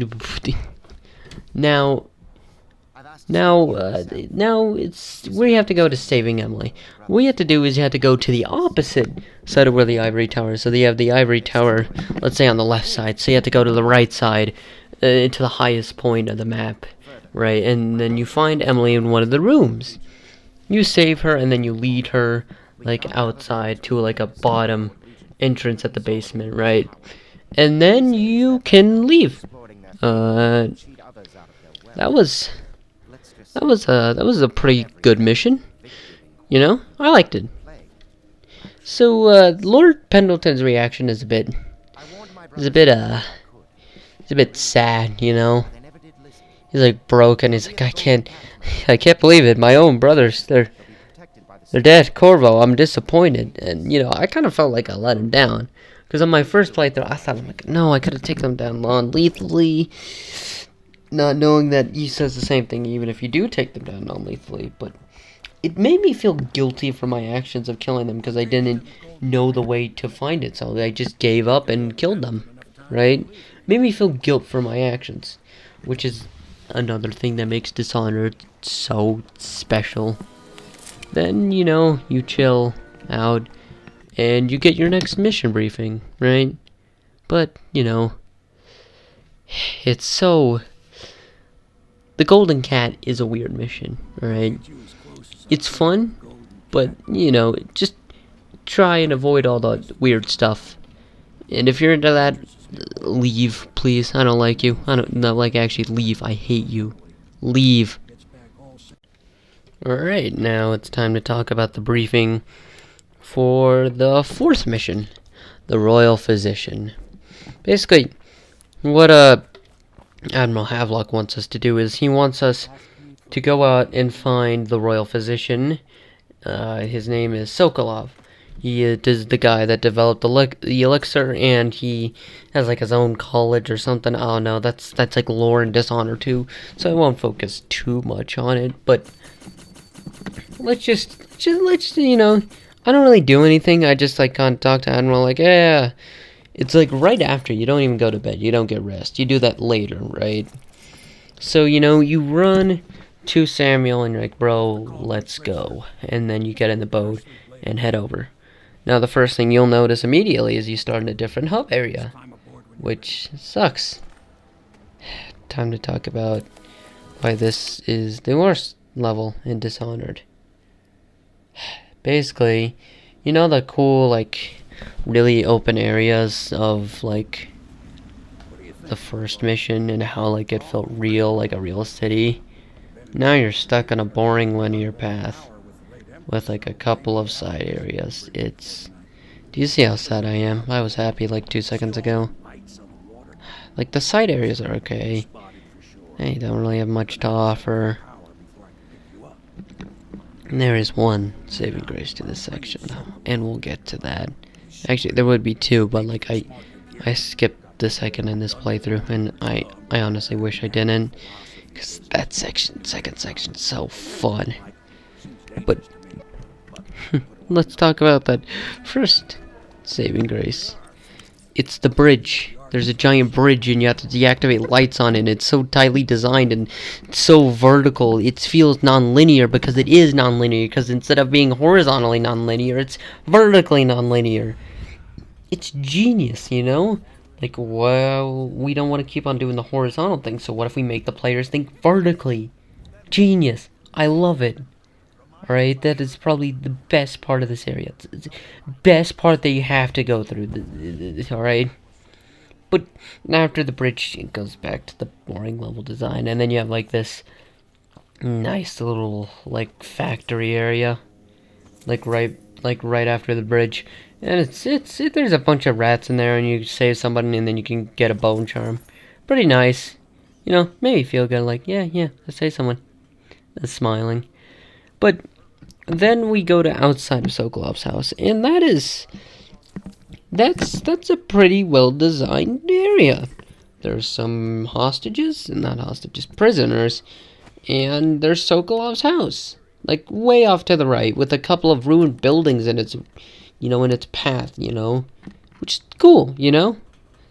A: now it's we have to go to saving Emily. What you have to do is you have to go to the opposite side of where the ivory tower is. So you have the ivory tower, let's say on the left side. So you have to go to the right side, to the highest point of the map, right? And then you find Emily in one of the rooms. You save her, and then you lead her like outside to like a bottom entrance at the basement, right? And then you can leave. That was a pretty good mission. You know, I liked it. So Lord Pendleton's reaction is a bit sad, you know. He's like broken. He's like, I can't believe it. My own brothers, they're dead. Corvo, I'm disappointed. And you know, I kind of felt like I let him down, because on my first playthrough, I thought, I'm like, no, I could have taken them down non-lethally, not knowing that he says the same thing even if you do take them down non-lethally. But it made me feel guilty for my actions of killing them, because I didn't know the way to find it, so I just gave up and killed them, right? Made me feel guilt for my actions, which is another thing that makes Dishonored so special. Then, you know, you chill out and you get your next mission briefing, right? But, you know, it's so... The Golden Cat is a weird mission, alright? It's fun, but, you know, just try and avoid all the weird stuff. And if you're into that, leave, please. I don't like you. I don't, not like actually leave. I hate you. Leave. Alright, now it's time to talk about the briefing for the fourth mission, the Royal Physician. Basically, what Admiral Havelock wants us to do is he wants us to go out and find the Royal Physician. His name is Sokolov. He is the guy that developed the elixir, and he has like his own college or something. Oh no, that's like lore and Dishonor too, so I won't focus too much on it. But let's just you know, I don't really do anything. I just like kind of talk to Admiral, like, yeah. It's like right after, you don't even go to bed, you don't get rest. You do that later, right? So, you know, you run to Samuel and you're like, bro, let's go. And then you get in the boat and head over. Now, the first thing you'll notice immediately is you start in a different hub area, which sucks. Time to talk about why this is the worst level in Dishonored. Basically, you know the cool, like, really open areas of, like, the first mission and how, like, it felt real, like a real city? Now you're stuck on a boring linear path with, like, a couple of side areas. It's... Do you see how sad I am? I was happy, like, 2 seconds ago. Like, the side areas are okay. They don't really have much to offer. And there is one saving grace to this section, though, and we'll get to that. Actually, there would be two, but like I skipped the second in this playthrough, and I honestly wish I didn't, because that second section is so fun. But let's talk about that first saving grace. It's the bridge. There's a giant bridge, and you have to deactivate lights on it. It's so tightly designed and so vertical. It feels non-linear because it is non-linear. Because instead of being horizontally non-linear, it's vertically non-linear. It's genius, you know? Like, well, we don't want to keep on doing the horizontal thing, so what if we make the players think vertically? Genius. I love it. Alright, that is probably the best part of this area. It's the best part that you have to go through. Alright? But after the bridge, it goes back to the boring level design, and then you have like this nice little like factory area, like right like right after the bridge, and there's a bunch of rats in there, and you save somebody, and then you can get a bone charm. Pretty nice, you know. Made me feel good. Like yeah, I saved someone. That's smiling. But then we go to outside of Sokolov's house, and that's a pretty well designed area. There's some hostages, not hostages, prisoners, and there's Sokolov's house, like way off to the right, with a couple of ruined buildings in its, in its path, which is cool,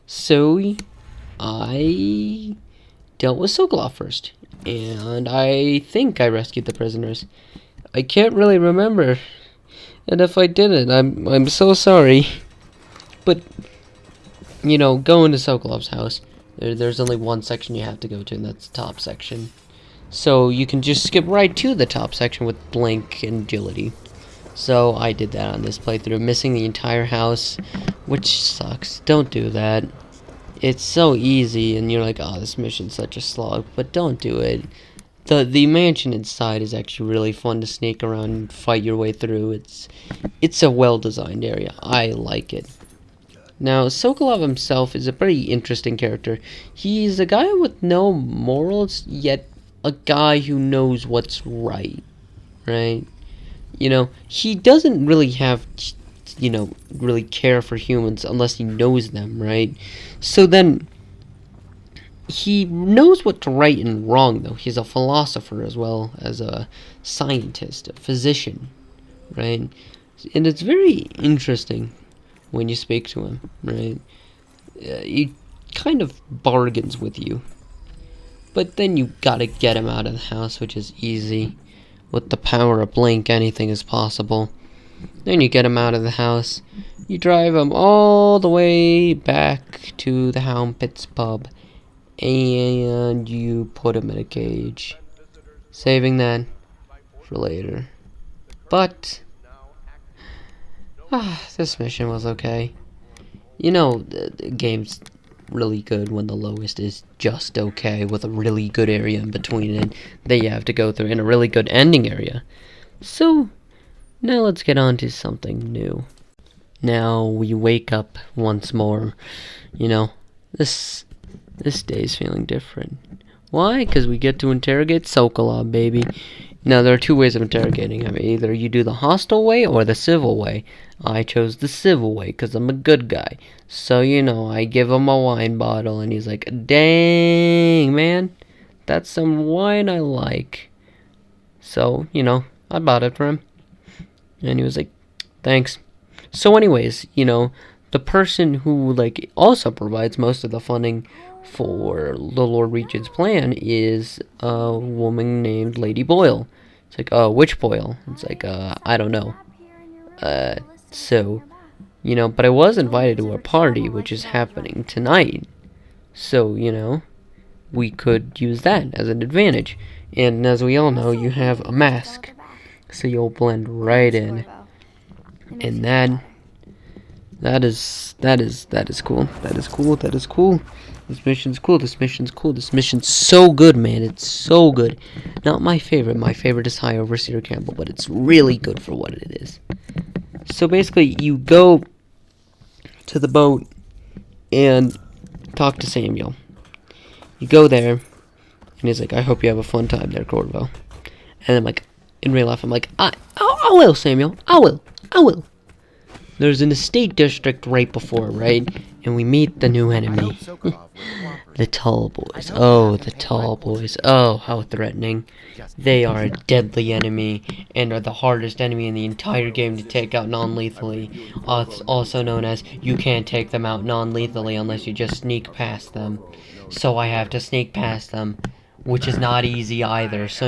A: So I dealt with Sokolov first, and I think I rescued the prisoners. I can't really remember, and if I didn't, I'm so sorry. But going to Sokolov's house, there's only one section you have to go to, and that's the top section. So you can just skip right to the top section with Blink and Agility. So I did that on this playthrough, missing the entire house, which sucks. Don't do that. It's so easy, and you're like, oh, this mission's such a slog, but don't do it. The mansion inside is actually really fun to sneak around and fight your way through. It's a well-designed area. I like it. Now, Sokolov himself is a pretty interesting character. He's a guy with no morals, yet a guy who knows what's right, right? He doesn't really have, really care for humans unless he knows them, right? So then, he knows what's right and wrong, though. He's a philosopher as well as a scientist, a physician, right? And it's very interesting when you speak to him, right? He kind of bargains with you. But then you gotta get him out of the house, which is easy. With the power of Blink, anything is possible. Then you get him out of the house. You drive him all the way back to the Hound Pits pub. And you put him in a cage. Saving that for later. But this mission was okay. The game's really good when the lowest is just okay, with a really good area in between it that you have to go through, and a really good ending area. So now let's get on to something new. Now we wake up once more. This day's feeling different. Why? Because we get to interrogate Sokolov, baby. Now, there are two ways of interrogating him. Either you do the hostile way or the civil way. I chose the civil way because I'm a good guy. So, I give him a wine bottle, and he's like, dang, man, that's some wine I like. So, I bought it for him. And he was like, thanks. So anyways, the person who, also provides most of the funding for the Lord Regent's plan is a woman named Lady Boyle. It's like, which Boyle? It's like, I don't know. So, but I was invited to a party, which is happening tonight. So, we could use that as an advantage. And as we all know, you have a mask. So you'll blend right in. And that is cool. That is cool. This mission's cool. This mission's so good, man. It's so good. Not my favorite. My favorite is High Overseer Campbell, but it's really good for what it is. So basically, you go to the boat and talk to Samuel. You go there, and he's like, I hope you have a fun time there, Corvo. And I'm like, in real life, I'm like, I will, Samuel. I will. There's an estate district right before, right? And we meet the new enemy. The tall boys. Oh, the tall boys. Oh, how threatening. They are a deadly enemy, and are the hardest enemy in the entire game to take out non-lethally. Also known as, you can't take them out non-lethally unless you just sneak past them. So I have to sneak past them, which is not easy either. So,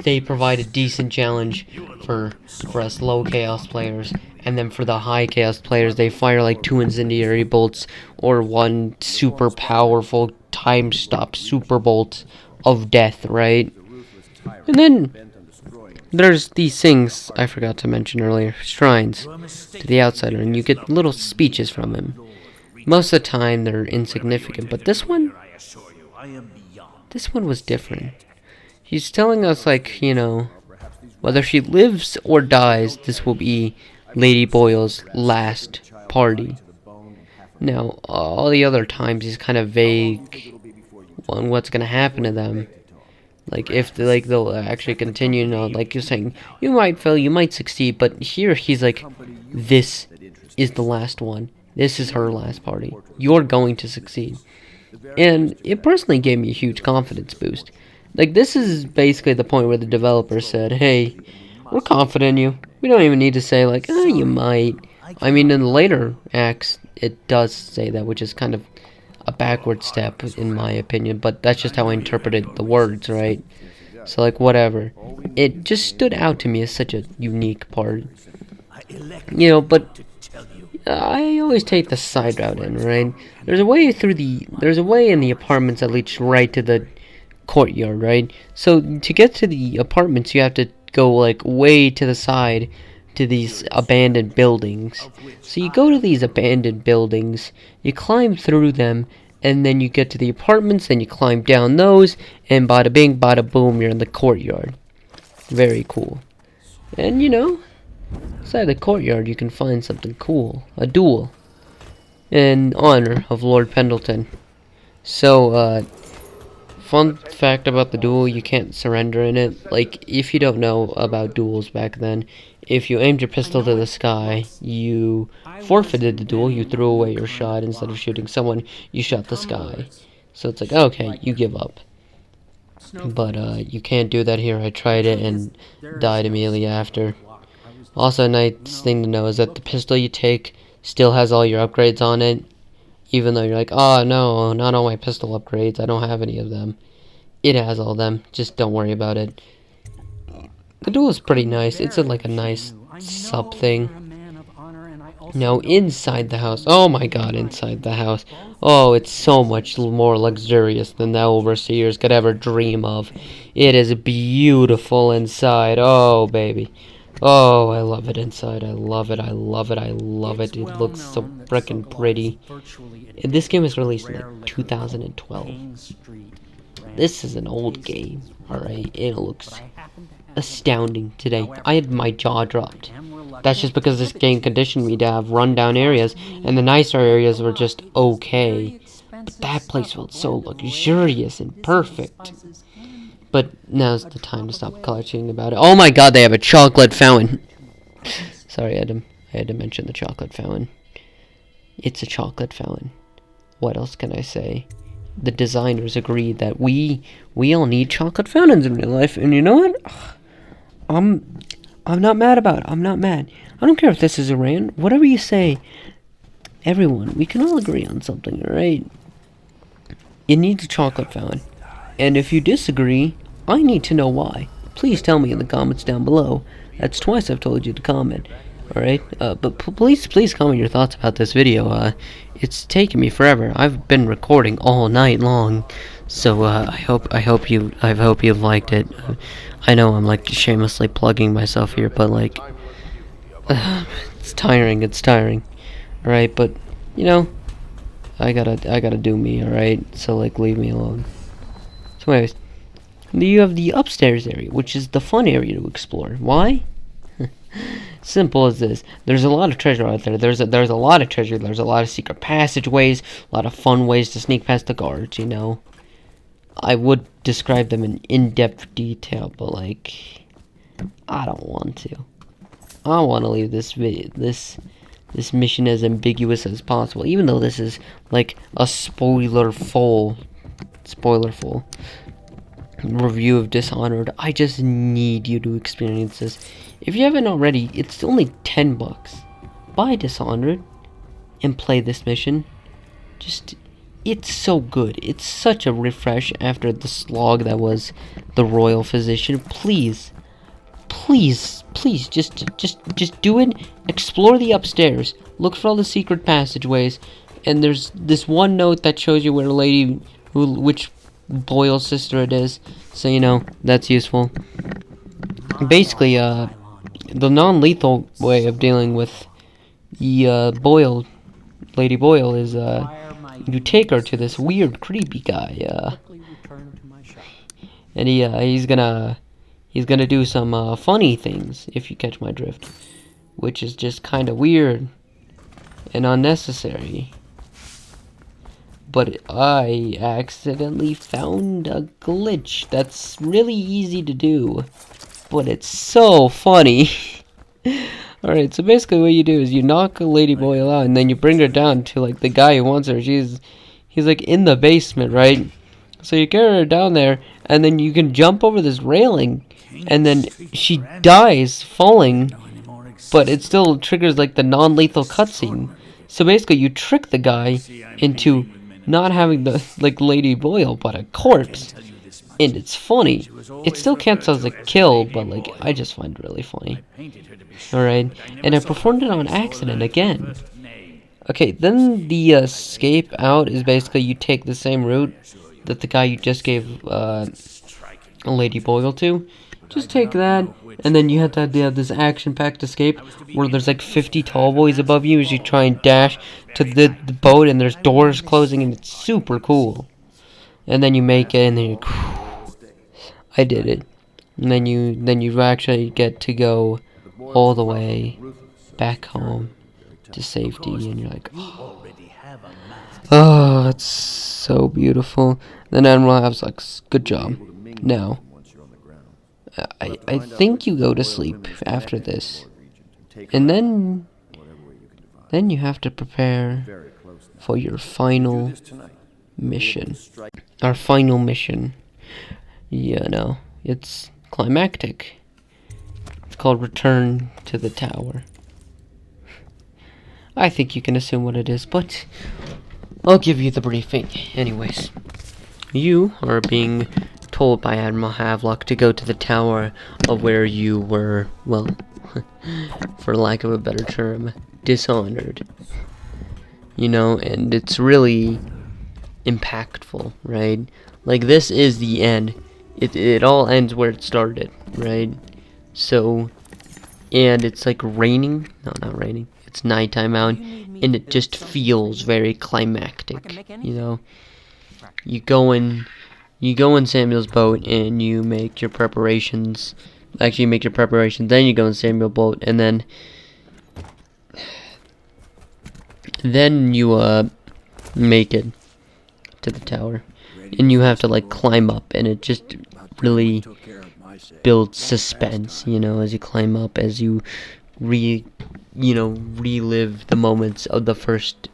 A: they provide a decent challenge for us low chaos players. And then for the high chaos players, they fire like 2 incendiary bolts or 1 super powerful time stop super bolt of death, right? And then there's these things I forgot to mention earlier, shrines to the outsider, and you get little speeches from him. Most of the time they're insignificant, but this one was different. He's telling us, Whether she lives or dies, this will be Lady Boyle's last party. Now, all the other times he's kind of vague on what's gonna happen to them. Like if they'll actually continue. Like you're saying, you might fail, you might succeed, but here he's like, this is the last one. This is her last party. You're going to succeed. And it personally gave me a huge confidence boost. Like, this is basically the point where the developer said, hey, we're confident in you. We don't even need to say, like, oh, you might. I mean, in the later acts, it does say that, which is kind of a backward step, in my opinion. But that's just how I interpreted the words, right? So, like, whatever. It just stood out to me as such a unique part. But I always take the side route in, right? There's a way in the apartments that leads right to the courtyard, right? So to get to the apartments, you have to go like way to the side to these abandoned buildings. So you go to these abandoned buildings, you climb through them, and then you get to the apartments, then you climb down those, and bada bing, bada boom, you're in the courtyard. Very cool. And inside the courtyard, you can find something cool. A duel. In honor of Lord Pendleton. So, fun fact about the duel, you can't surrender in it. Like, if you don't know about duels back then, if you aimed your pistol to the sky, you forfeited the duel, you threw away your shot. Instead of shooting someone, you shot the sky. So it's like, okay, you give up. But, you can't do that here. I tried it and died immediately after. Also, a nice thing to know is that the pistol you take still has all your upgrades on it. Even though you're like, oh no, not all my pistol upgrades, I don't have any of them. It has all of them, just don't worry about it. The duel is pretty nice. It's like a nice sub thing. Now, inside the house, oh my god, inside the house. Oh, it's so much more luxurious than the overseers could ever dream of. It is beautiful inside, oh baby. Oh, I love it inside. I love it. I love it. I love it. It looks so frickin' pretty. And this game was released in like 2012. This is an old game, alright? It looks astounding today. I had my jaw dropped. That's just because this game conditioned me to have rundown areas, and the nicer areas were just okay. But that place felt so luxurious and perfect. But now's the time to stop collecting about it. Oh my god, they have a chocolate fountain. Sorry, I had to mention the chocolate fountain. It's a chocolate fountain. What else can I say? The designers agreed that we all need chocolate fountains in real life, and you know what? I'm not mad about it. I'm not mad. I don't care if this is Iran. Whatever you say, everyone, we can all agree on something, alright? It needs a chocolate fountain. And if you disagree, I need to know why. Please tell me in the comments down below. That's twice I've told you to comment. Alright? But please comment your thoughts about this video. It's taken me forever. I've been recording all night long. So, I hope you've liked it. I know I'm like shamelessly plugging myself here, but like, it's tiring. Alright, but, I gotta do me, alright? So, like, leave me alone. So anyways, you have the upstairs area, which is the fun area to explore. Why? Simple as this. There's a lot of treasure out there. There's a lot of treasure. There's a lot of secret passageways, a lot of fun ways to sneak past the guards, I would describe them in in-depth detail, but like, I don't want to. I want to leave this mission as ambiguous as possible, even though this is like a spoiler-full review of Dishonored. I just need you to experience this. If you haven't already, it's only $10. Buy Dishonored and play this mission. It's so good. It's such a refresh after the slog that was the Royal Physician. Please, just do it. Explore the upstairs. Look for all the secret passageways. And there's this one note that shows you where which Boyle's sister it is. So, that's useful. Basically, the non-lethal way of dealing with the Lady Boyle is, you take her to this weird, creepy guy, and he's he's gonna do some funny things, if you catch my drift, which is just kind of weird and unnecessary. But I accidentally found a glitch that's really easy to do, but it's so funny. Alright, so basically what you do is you knock a lady boil out, and then you bring her down to, like, the guy who wants her. He's like in the basement, right? So you carry her down there, and then you can jump over this railing, and then she dies falling, but it still triggers, like, the non-lethal cutscene. So basically you trick the guy into not having the, like, lady boil, but a corpse. And it's funny. It still counts as a kill, but, like, I just find it really funny. Alright, and I performed it on accident again. Okay, then the escape out is basically you take the same route that the guy you just gave a lady boil to. Just take that, and then you have to have this action-packed escape where there's like 50 tall boys above you as you try and dash to the boat, and there's doors closing, and it's super cool. And then you make it, and then you... I did it. And then you actually get to go all the way back home to safety, and you're like, oh, it's so beautiful. Then Admiral Av's like, good job. Now, I think you go to sleep after this, and then you have to prepare for your final mission. Our final mission. Yeah, no, it's climactic. It's called Return to the Tower. I think you can assume what it is, but I'll give you the briefing. Anyways, you are being told by Admiral Havelock to go to the tower of where you were, well, for lack of a better term, dishonored. You know, and it's really impactful, right? Like, this is the end. It all ends where it started, right? So, and it's like raining. No, not raining. It's nighttime out, and it just feels very climactic, you know? You go in Samuel's boat, and you make your preparations. Actually, you make your preparations, then you go in Samuel's boat, and then you make it to the tower, and you have to, like, climb up, and it just really builds suspense, you know, as you climb up, as you relive the moments of the first,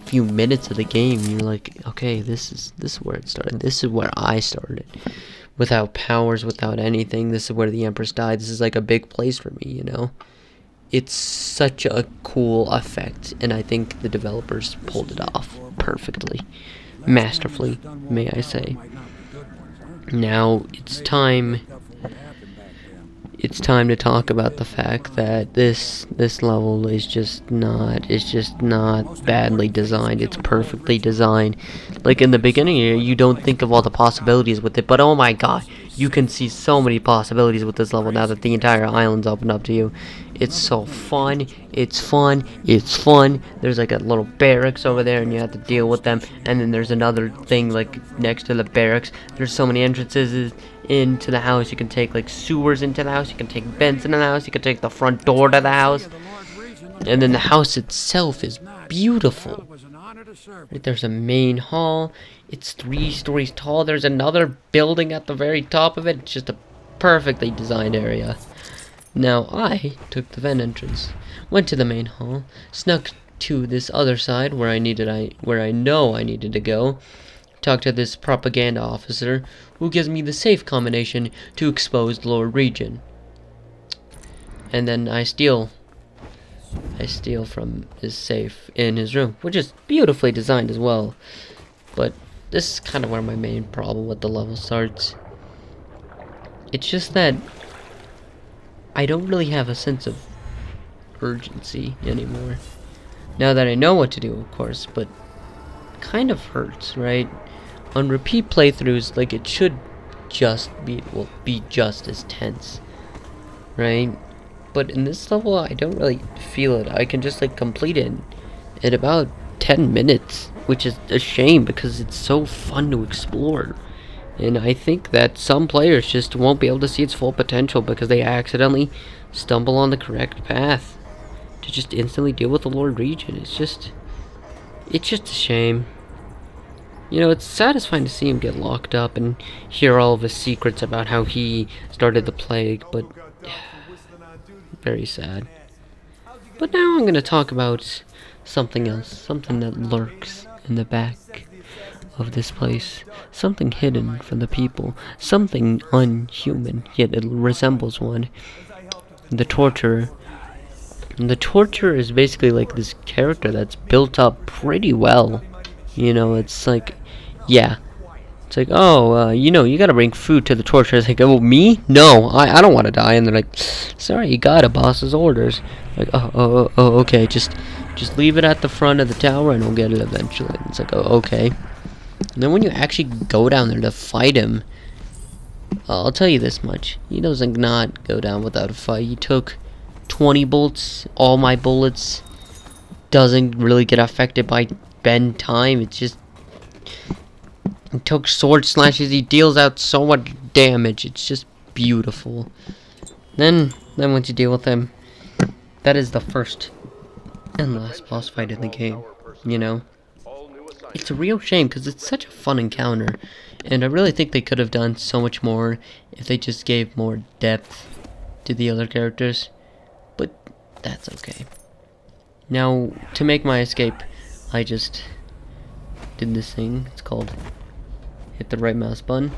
A: few minutes of the game. You're like, okay, this is where it started. This is where I started. Without powers, without anything. This is where the Empress died. This is like a big place for me, you know? It's such a cool effect, and I think the developers pulled it off perfectly. Masterfully, may I say. Now, it's time to talk about the fact that this level is just not badly designed. It's perfectly designed. Like, in the beginning, you don't think of all the possibilities with it, but oh my god, you can see so many possibilities with this level now that the entire island's opened up to you. It's so fun. It's fun. There's like a little barracks over there, and you have to deal with them. And then there's another thing like next to the barracks. There's so many entrances into the house. You can take like sewers into the house. You can take vents into the house. You can take the front door to the house. And then the house itself is beautiful. Right, there's a main hall. It's 3 stories tall. There's another building at the very top of it. It's just a perfectly designed area. Now, I took the vent entrance, went to the main hall, snuck to this other side where I know I needed to go, talked to this propaganda officer who gives me the safe combination to expose the lower region. And then I steal from his safe in his room, which is beautifully designed as well. But this is kind of where my main problem with the level starts. It's just that I don't really have a sense of urgency anymore. Now that I know what to do, of course, but it kind of hurts, right? On repeat playthroughs, like, it should just be just as tense, right? But in this level, I don't really feel it. I can just, like, complete it in about 10 minutes, which is a shame because it's so fun to explore. And I think that some players just won't be able to see its full potential because they accidentally stumble on the correct path to just instantly deal with the Lord Regent. It's just a shame. You know, it's satisfying to see him get locked up and hear all of his secrets about how he started the plague, but very sad. But now I'm going to talk about something else, something that lurks in the back of this place, something hidden from the people, something unhuman, yet it resembles one. The Torturer. And the Torturer is basically like this character that's built up pretty well. You know, it's like, yeah. It's like, oh, you know, you gotta bring food to the Torturer. It's like, oh, me? No, I don't want to die. And they're like, sorry, you got a boss's orders. Like, oh, okay, just leave it at the front of the tower and we'll get it eventually. And it's like, oh, okay. And then when you actually go down there to fight him, I'll tell you this much. He doesn't not go down without a fight. He took 20 bullets, all my bullets. Doesn't really get affected by bend time. It's just... He took sword slashes. He deals out so much damage. It's just beautiful. Then once you deal with him, that is the first and last boss fight in the game. You know? It's a real shame because it's such a fun encounter, and I really think they could have done so much more if they just gave more depth to the other characters, but that's okay. Now, to make my escape, I just did this thing. It's called hit the right mouse button,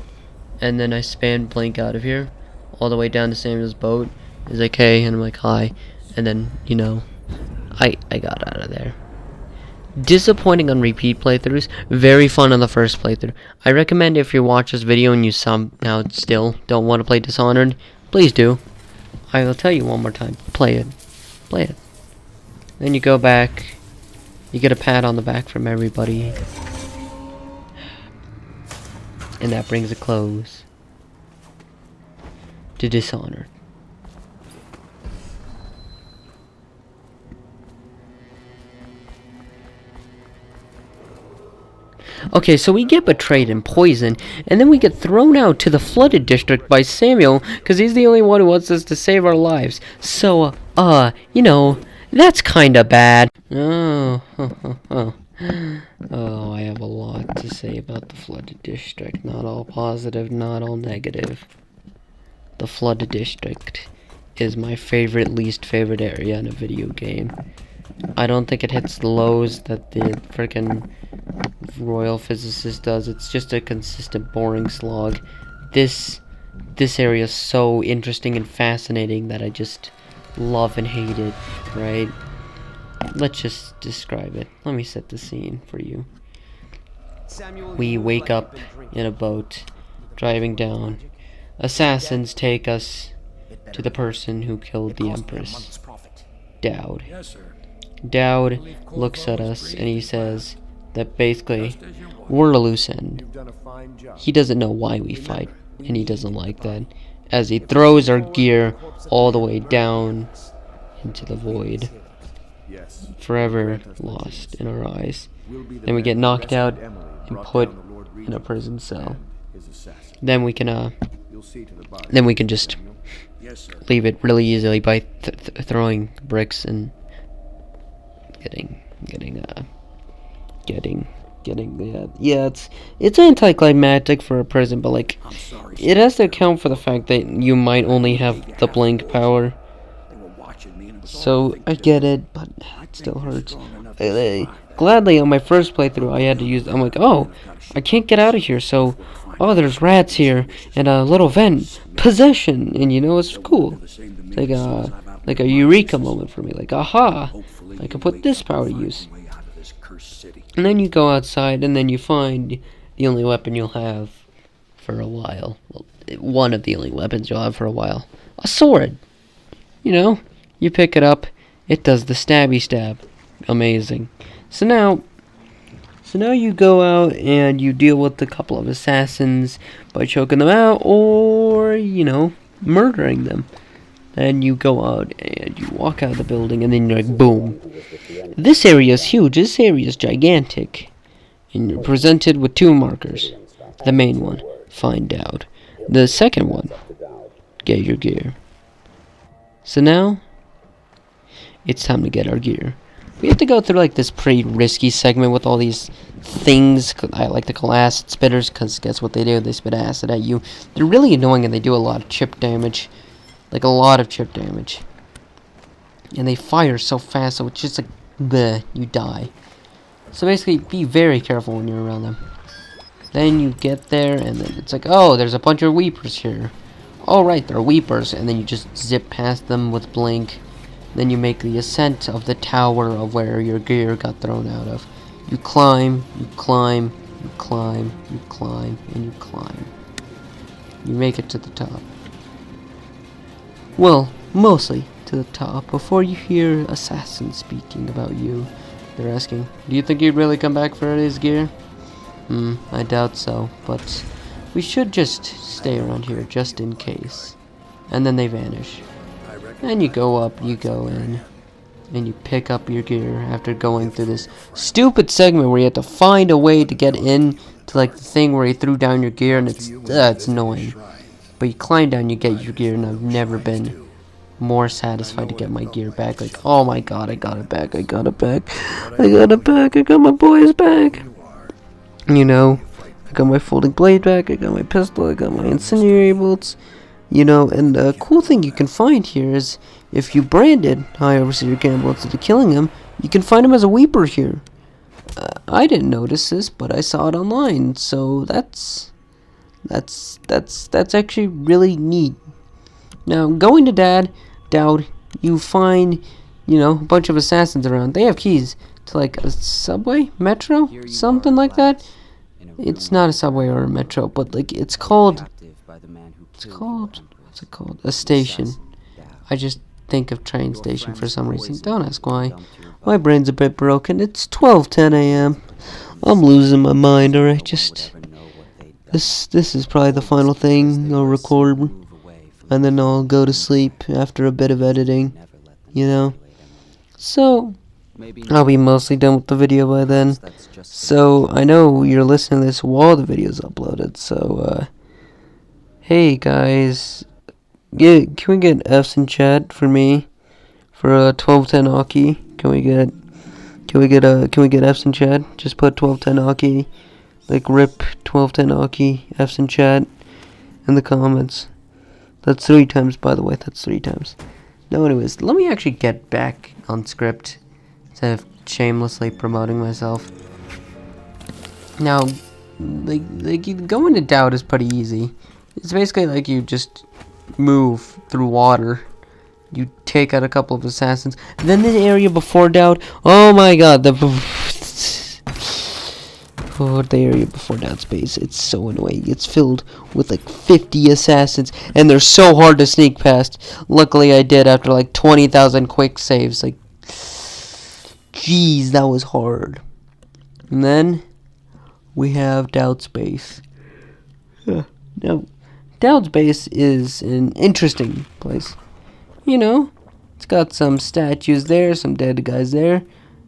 A: and then I spam blink out of here all the way down to Samuel's boat. He's like, hey, and I'm like, hi, and then, you know, I got out of there. Disappointing on repeat playthroughs, very fun on the first playthrough. I recommend if you watch this video and you somehow still don't want to play Dishonored, please do. I will tell you one more time, play it. Play it. Then you go back, you get a pat on the back from everybody. And that brings a close to Dishonored. Okay, so we get betrayed and poisoned, and then we get thrown out to the flooded district by Samuel, because he's the only one who wants us to save our lives. So, you know, that's kinda bad. Oh, oh, I have a lot to say about the flooded district. Not all positive, not all negative. The flooded district is my favorite, least favorite area in a video game. I don't think it hits the lows that the frickin' Royal Physicist does. It's just a consistent boring slog. This area is so interesting and fascinating that I just love and hate it, right? Let's just describe it. Let me set the scene for you. We wake up in a boat, driving down. Assassins take us to the person who killed the Empress, Dowd. Dowd looks at us and he says that basically we're a loose end. He doesn't know why we fight, and he doesn't like that, as he throws our gear all the way down into the void, forever lost in our eyes. Then we get knocked out and put in a prison cell. Then we can just leave it really easily by throwing bricks and it's anticlimactic for a prison, but like it has to account for the fact that you might only have the blink power. So I get it, but it still hurts. Gladly on my first playthrough I had to use, I'm like, oh, I can't get out of here, so there's rats here and a little vent, possession, and you know, it's cool. It's like a eureka moment for me, like, aha, I can put this power to use. And then you go outside and then you find the only weapon you'll have for a while. Well, one of the only weapons you'll have for a while. A sword. You know, you pick it up, it does the stabby stab. Amazing. So now you go out and you deal with a couple of assassins by choking them out or, you know, murdering them. Then you go out and you walk out of the building and then you're like, boom. This area is huge. This area is gigantic. And you're presented with two markers. The main one, find out. The second one, get your gear. So now, it's time to get our gear. We have to go through like this pretty risky segment with all these things. I like to call acid spitters, because guess what they do? They spit acid at you. They're really annoying, and they do a lot of chip damage. Like a lot of chip damage. And they fire so fast, so it's just like, bleh, you die. So basically, be very careful when you're around them. Then you get there, and then it's like, oh, there's a bunch of weepers here. Oh, right, they're weepers. And then you just zip past them with blink. Then you make the ascent of the tower of where your gear got thrown out of. You climb, you climb, you climb, you climb, and you climb. You make it to the top. Well, mostly to the top, before you hear assassins speaking about you. They're asking, do you think you'd really come back for his gear? I doubt so, but we should just stay around here just in case. And then they vanish. And you go up, you go in, and you pick up your gear after going through this stupid segment where you have to find a way to get in to like the thing where you threw down your gear, and it's annoying. But you climb down, you get your gear, and I've never been more satisfied to get my gear back. Like, oh my god, I got it back, I got it back, I got it back, I got my boys back. You know, I got my folding blade back, I got my pistol, I got my incendiary bolts. You know, and the cool thing you can find here is if you branded High Overseer Campbell instead of killing him, you can find him as a weeper here. I didn't notice this, but I saw it online, so that's actually really neat. Now, going to Dowd, you find, you know, a bunch of assassins around. They have keys to like a subway, metro, something like that. It's not a subway or a metro, but like it's called, what's it called? A station. I just think of train station for some reason. Don't ask why. My brain's a bit broken. It's 12:10 a.m. I'm losing my mind, alright? Just this is probably the final thing I'll record, and then I'll go to sleep after a bit of editing, you know. So I'll be mostly done with the video by then. So I know you're listening to this while the video's uploaded. So hey guys, can we get F's in chat for me for 1210 Aki? Can we get F's in chat? Just put 1210 Aki, like rip 1210 Aki, F's in chat in the comments. That's 3 times, by the way. That's 3 times. No, anyways, let me actually get back on script instead of shamelessly promoting myself. Now, like going to Doubt is pretty easy. It's basically like you just move through water. You take out a couple of assassins. And then the area before Doubt. Oh my god, the area before Doubt space. It's so annoying. It's filled with like 50 assassins, and they're so hard to sneak past. Luckily, I did after like 20,000 quick saves. Like, jeez, that was hard. And then we have Doubt space. Now, Doubt's base is an interesting place. You know, it's got some statues there, some dead guys there,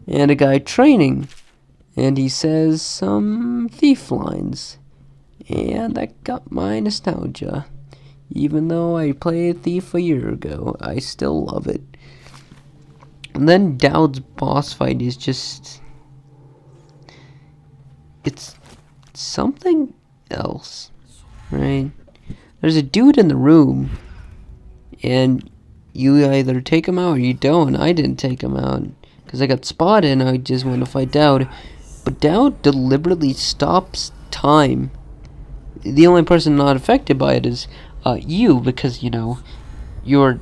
A: and a guy training. And he says some thief lines. And that got my nostalgia. Even though I played Thief a year ago, I still love it. And then Dowd's boss fight is just... it's something else, right? There's a dude in the room, and you either take him out or you don't. I didn't take him out because I got spotted and I just want to fight Dowd. But Dowd deliberately stops time. The only person not affected by it is you, because, you know, you're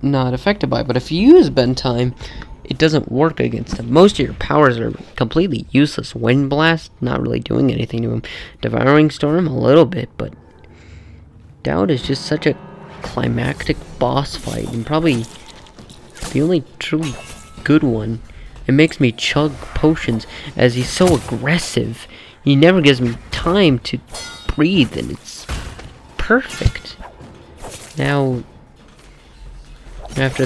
A: not affected by it. But if you use bend time, it doesn't work against him. Most of your powers are completely useless. Wind Blast, not really doing anything to him. Devouring Storm, a little bit, but Dowd is just such a climactic boss fight, and probably the only truly good one. It makes me chug potions as he's so aggressive. He never gives me time to breathe, and it's perfect. Now, after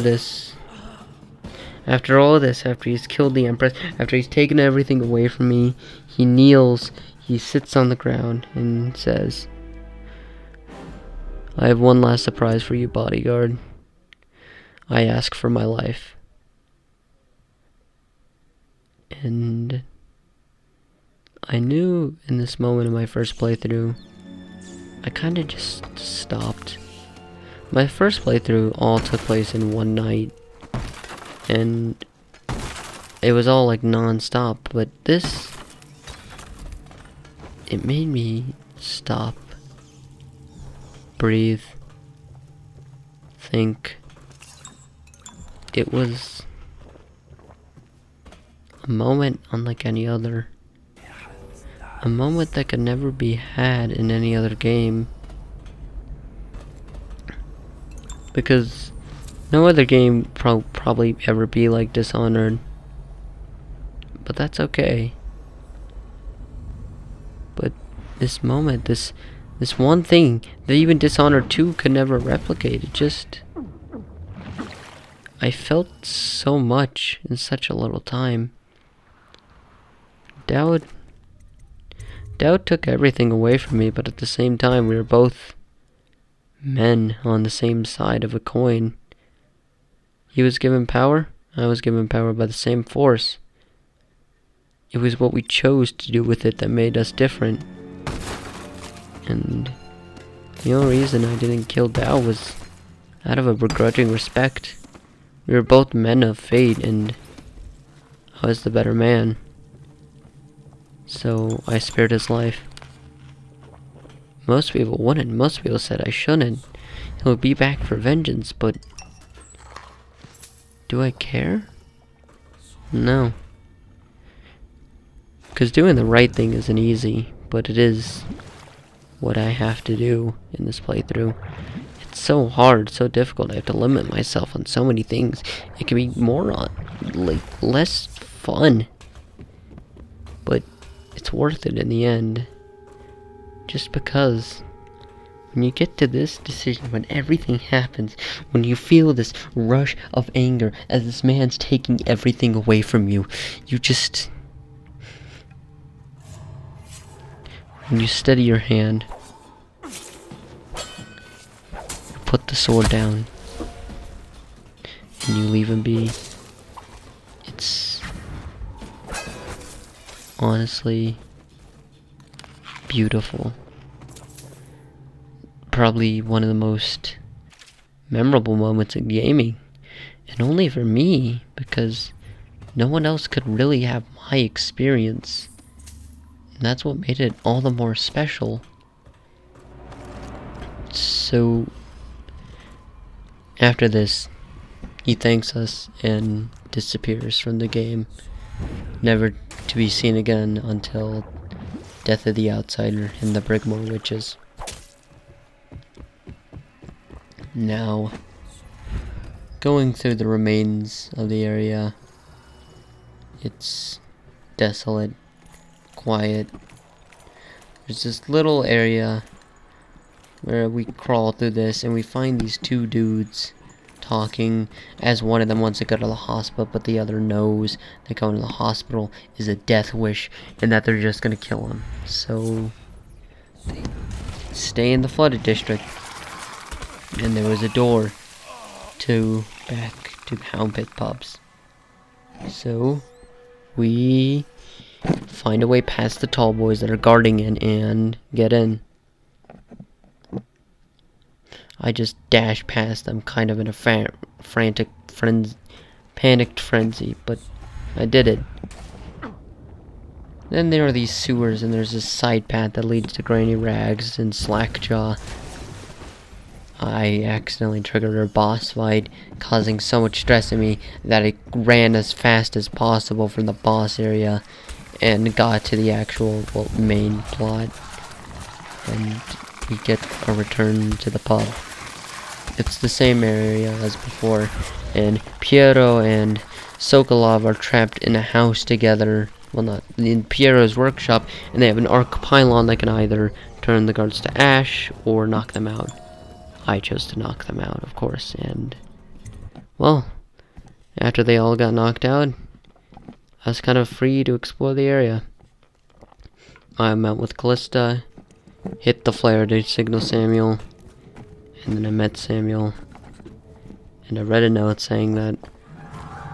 A: all of this, after he's killed the Empress, after he's taken everything away from me, he kneels, he sits on the ground, and says, I have one last surprise for you, bodyguard. I ask for my life. And I knew in this moment in my first playthrough, I kinda just stopped. My first playthrough all took place in one night, and it was all like non-stop, but this, it made me stop, breathe, think. It was a moment unlike any other. A moment that could never be had in any other game. Because no other game probably ever be like Dishonored. But that's okay. But this moment, this one thing that even Dishonored 2 could never replicate, it just... I felt so much in such a little time. Dowd took everything away from me, but at the same time, we were both men on the same side of a coin. He was given power, I was given power by the same force. It was what we chose to do with it that made us different. And the only reason I didn't kill Dao was out of a begrudging respect. We were both men of fate, and I was the better man. So I spared his life. Most people wouldn't. Most people said I shouldn't. He'll be back for vengeance, but... do I care? No. Because doing the right thing isn't easy, but it is what I have to do in this playthrough. It's so hard, so difficult. I have to limit myself on so many things. It can be more less fun, but it's worth it in the end. Just because when you get to this decision, when everything happens, when you feel this rush of anger as this man's taking everything away from you, you just... when you steady your hand, you put the sword down, and you leave him be. It's honestly beautiful. Probably one of the most memorable moments in gaming. And only for me, because no one else could really have my experience. And that's what made it all the more special. So, after this, he thanks us and disappears from the game, never to be seen again until Death of the Outsider and the Brigmore Witches. Now, going through the remains of the area, it's desolate, quiet. There's this little area where we crawl through this and we find these two dudes talking, as one of them wants to go to the hospital, but the other knows that going to the hospital is a death wish and that they're just gonna kill him. So they stay in the flooded district, and there was a door back to the Hound Pit pubs. So we find a way past the tall boys that are guarding it and get in. I just dash past them, kind of in a panicked frenzy, but I did it. Then there are these sewers, and there's this side path that leads to Granny Rags and Slackjaw. I accidentally triggered a boss fight, causing so much stress in me that I ran as fast as possible from the boss area and got to the actual main plot. And we get a return to the pub. It's the same area as before, and Piero and Sokolov are trapped in a house together. Well, not in Piero's workshop, and they have an arc pylon that can either turn the guards to ash or knock them out. I chose to knock them out, of course, and well, after they all got knocked out, I was kind of free to explore the area. I met with Callista, hit the flare to signal Samuel, And then I met Samuel, and I read a note saying that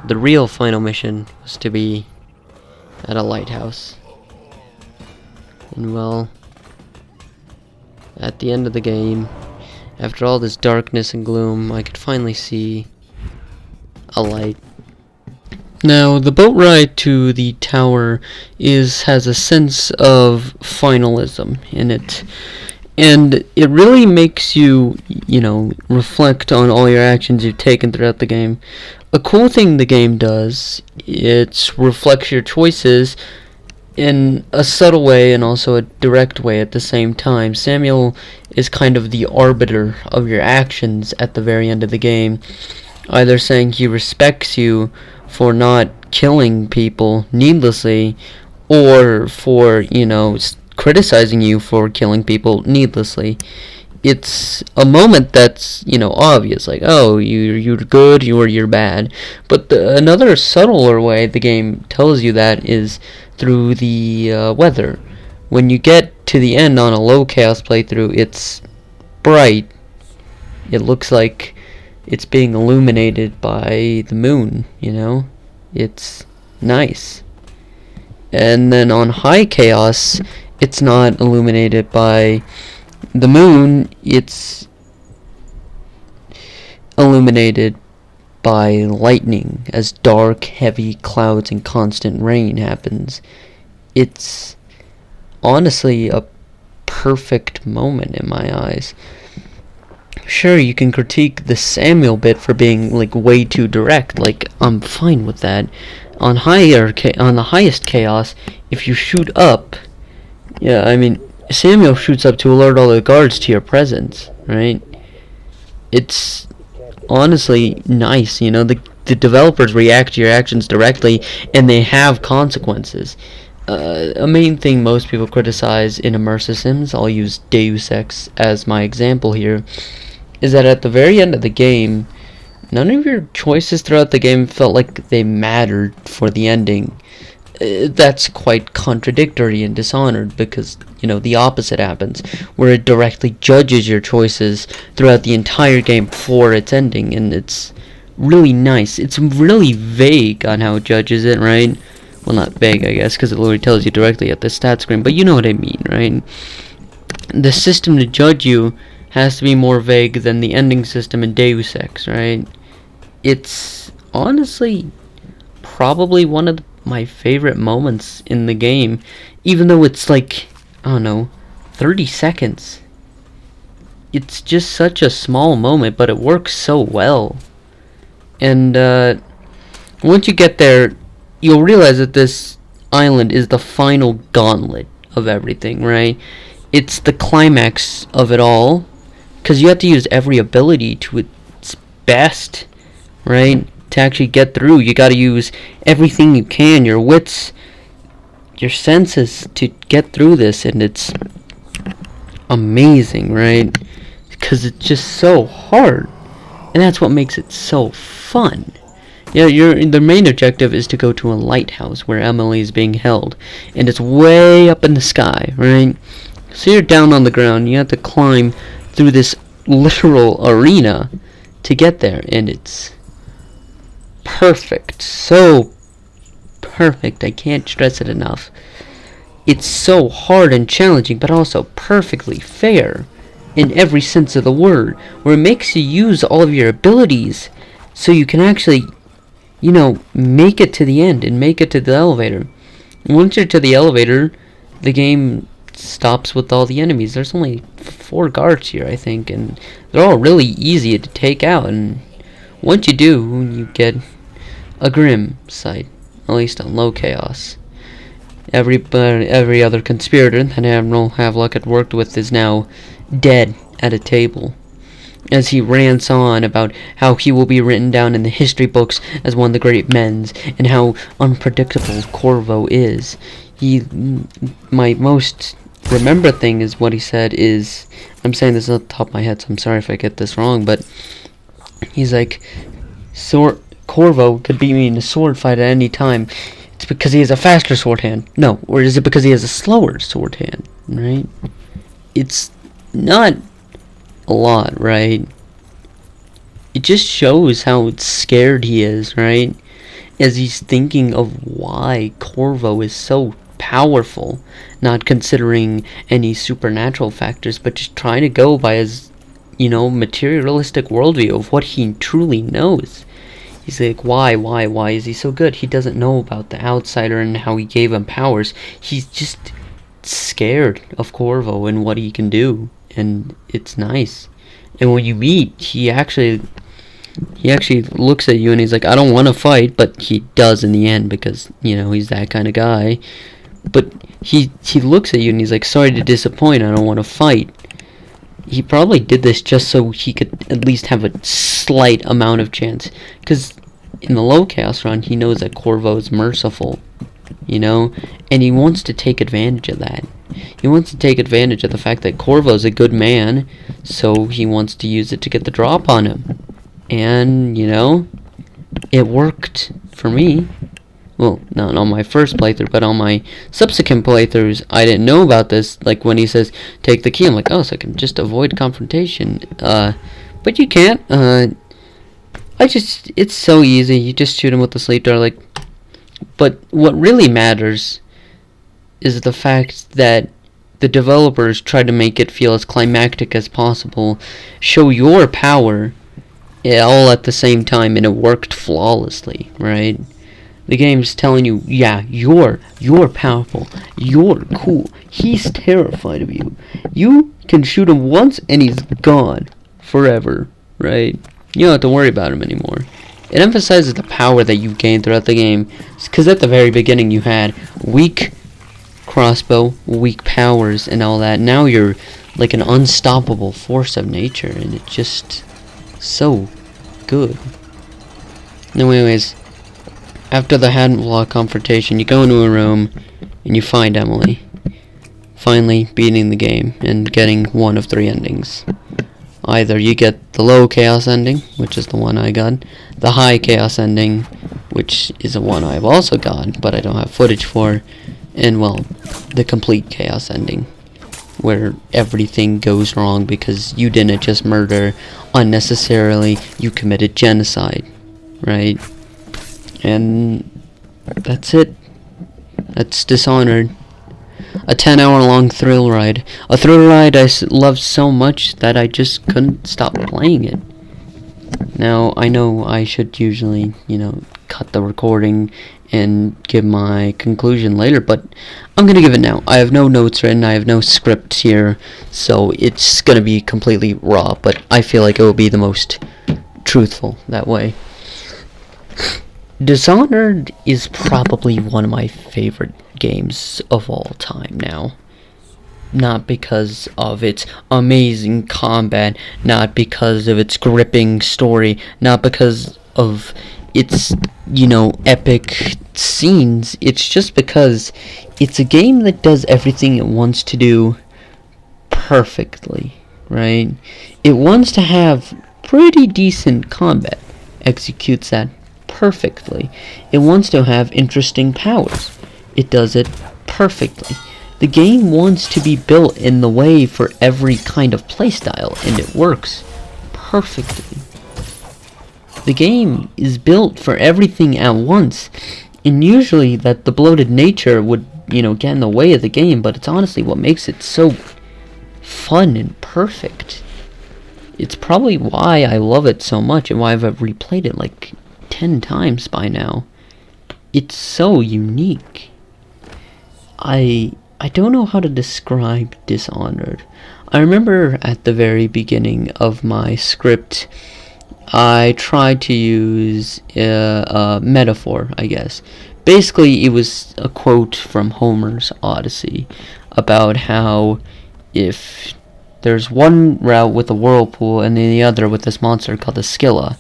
A: the real final mission was to be at a lighthouse. And well, at the end of the game, after all this darkness and gloom, I could finally see a light. Now, the boat ride to the tower has a sense of finalism in it. And it really makes you, reflect on all your actions you've taken throughout the game. A cool thing the game does, it reflects your choices in a subtle way and also a direct way at the same time. Samuel is kind of the arbiter of your actions at the very end of the game, either saying he respects you for not killing people needlessly, or for, criticizing you for killing people needlessly. It's a moment that's, obvious, like, oh, you're good or you're bad. But another subtler way the game tells you that is through the weather. When you get to the end on a low chaos playthrough, it's bright. It looks like it's being illuminated by the moon, It's nice. And then on high chaos, it's not illuminated by the moon, it's illuminated by lightning as dark, heavy clouds and constant rain happens. It's honestly a perfect moment in my eyes. Sure, you can critique the Samuel bit for being way too direct. I'm fine with that. On the highest chaos, if you shoot up, Samuel shoots up to alert all the guards to your presence, right? It's honestly nice, the developers react to your actions directly, and they have consequences. A main thing most people criticize in immersive sims, I'll use Deus Ex as my example here, is that at the very end of the game, none of your choices throughout the game felt like they mattered for the ending. That's quite contradictory in Dishonored, because, the opposite happens, where it directly judges your choices throughout the entire game for its ending, and it's really nice. It's really vague on how it judges it, right? Well, not vague, I guess, because it literally tells you directly at the stat screen, but you know what I mean, right? The system to judge you has to be more vague than the ending system in Deus Ex, right? It's honestly probably one of my favorite moments in the game, even though it's 30 seconds. It's just such a small moment, but it works so well. And once you get there, you'll realize that this island is the final gauntlet of everything, right? It's the climax of it all, because you have to use every ability to its best, right? To actually get through, you gotta use everything you can, your wits, your senses, to get through this, and it's amazing, right? Because it's just so hard, and that's what makes it so fun. The main objective is to go to a lighthouse where Emily is being held, and it's way up in the sky, right? So you're down on the ground, you have to climb through this literal arena to get there, and it's perfect. So perfect, I can't stress it enough. It's so hard and challenging, but also perfectly fair in every sense of the word, where it makes you use all of your abilities so you can actually, make it to the end and make it to the elevator. Once you're to the elevator, the game stops with all the enemies. There's only 4 guards here, I think, and they're all really easy to take out, and once you do, you get a grim sight, at least on low chaos. Every other conspirator that Admiral Havelock had worked with is now dead at a table, as he rants on about how he will be written down in the history books as one of the great men, and how unpredictable Corvo is. My most remembered thing is what he said is, I'm saying this off the top of my head, so I'm sorry if I get this wrong, but he's like, Corvo could beat me in a sword fight at any time. It's because he has a faster sword hand. No, or is it because he has a slower sword hand, right? It's not a lot, right? It just shows how scared he is, right? As he's thinking of why Corvo is so powerful, not considering any supernatural factors, but just trying to go by his, materialistic worldview of what he truly knows. He's like, why is he so good? He doesn't know about the outsider and how he gave him powers. He's just scared of Corvo and what he can do, and it's nice. And when you meet, he actually looks at you and he's like, I don't want to fight, but he does in the end because, he's that kind of guy. But he looks at you and he's like, sorry to disappoint, I don't want to fight. He probably did this just so he could at least have a slight amount of chance. Because in the low chaos run, he knows that Corvo is merciful, and he wants to take advantage of that. He wants to take advantage of the fact that Corvo's a good man, so he wants to use it to get the drop on him. And, it worked for me. Well, not on my first playthrough, but on my subsequent playthroughs, I didn't know about this. Like, when he says, take the key, I'm like, oh, so I can just avoid confrontation. But you can't. It's so easy. You just shoot him with the sleep dart, like. But what really matters is the fact that the developers tried to make it feel as climactic as possible, show your power, all at the same time, and it worked flawlessly, right? The game's telling you, yeah, you're powerful, you're cool, he's terrified of you. You can shoot him once and he's gone forever, right? You don't have to worry about him anymore. It emphasizes the power that you've gained throughout the game, because at the very beginning you had weak crossbow, weak powers, and all that. Now you're like an unstoppable force of nature, and it's just so good. Anyways, after the Hadlock confrontation, you go into a room and you find Emily. Finally beating the game and getting one of 3 endings. Either you get the low chaos ending, which is the one I got, the high chaos ending, which is the one I've also got, but I don't have footage for, and, well, the complete chaos ending, where everything goes wrong because you didn't just murder unnecessarily, you committed genocide, right? And that's it. That's Dishonored. A 10-hour-long thrill ride. A thrill ride I loved so much that I just couldn't stop playing it. Now, I know I should usually, cut the recording and give my conclusion later, but I'm gonna give it now. I have no notes written, I have no script here, so it's gonna be completely raw, but I feel like it will be the most truthful that way. Dishonored is probably one of my favorite games of all time now. Not because of its amazing combat, not because of its gripping story, not because of its, epic scenes. It's just because it's a game that does everything it wants to do perfectly, right? It wants to have pretty decent combat, executes that perfectly. It wants to have interesting powers. It does it perfectly. The game wants to be built in the way for every kind of playstyle, and it works perfectly. The game is built for everything at once, and usually that the bloated nature would, get in the way of the game, but it's honestly what makes it so fun and perfect. It's probably why I love it so much and why I've replayed it like 10 times by now. It's so unique. I don't know how to describe Dishonored. I remember at the very beginning of my script, I tried to use a metaphor, I guess. Basically, it was a quote from Homer's Odyssey about how if there's one route with a whirlpool and then the other with this monster called the Scylla,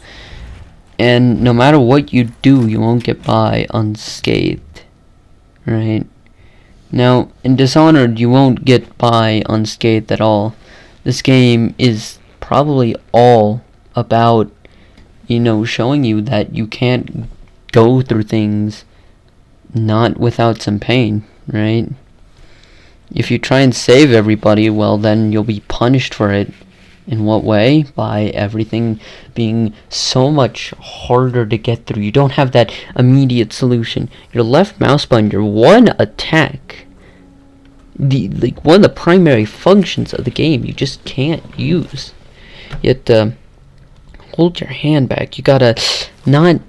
A: and no matter what you do, you won't get by unscathed, right? Now, in Dishonored, you won't get by unscathed at all. This game is probably all about, showing you that you can't go through things not without some pain, right? If you try and save everybody, well, then you'll be punished for it. In what way? By everything being so much harder to get through. You don't have that immediate solution. Your left mouse button, your one attack, one of the primary functions of the game, you just can't use. Yet hold your hand back. You gotta not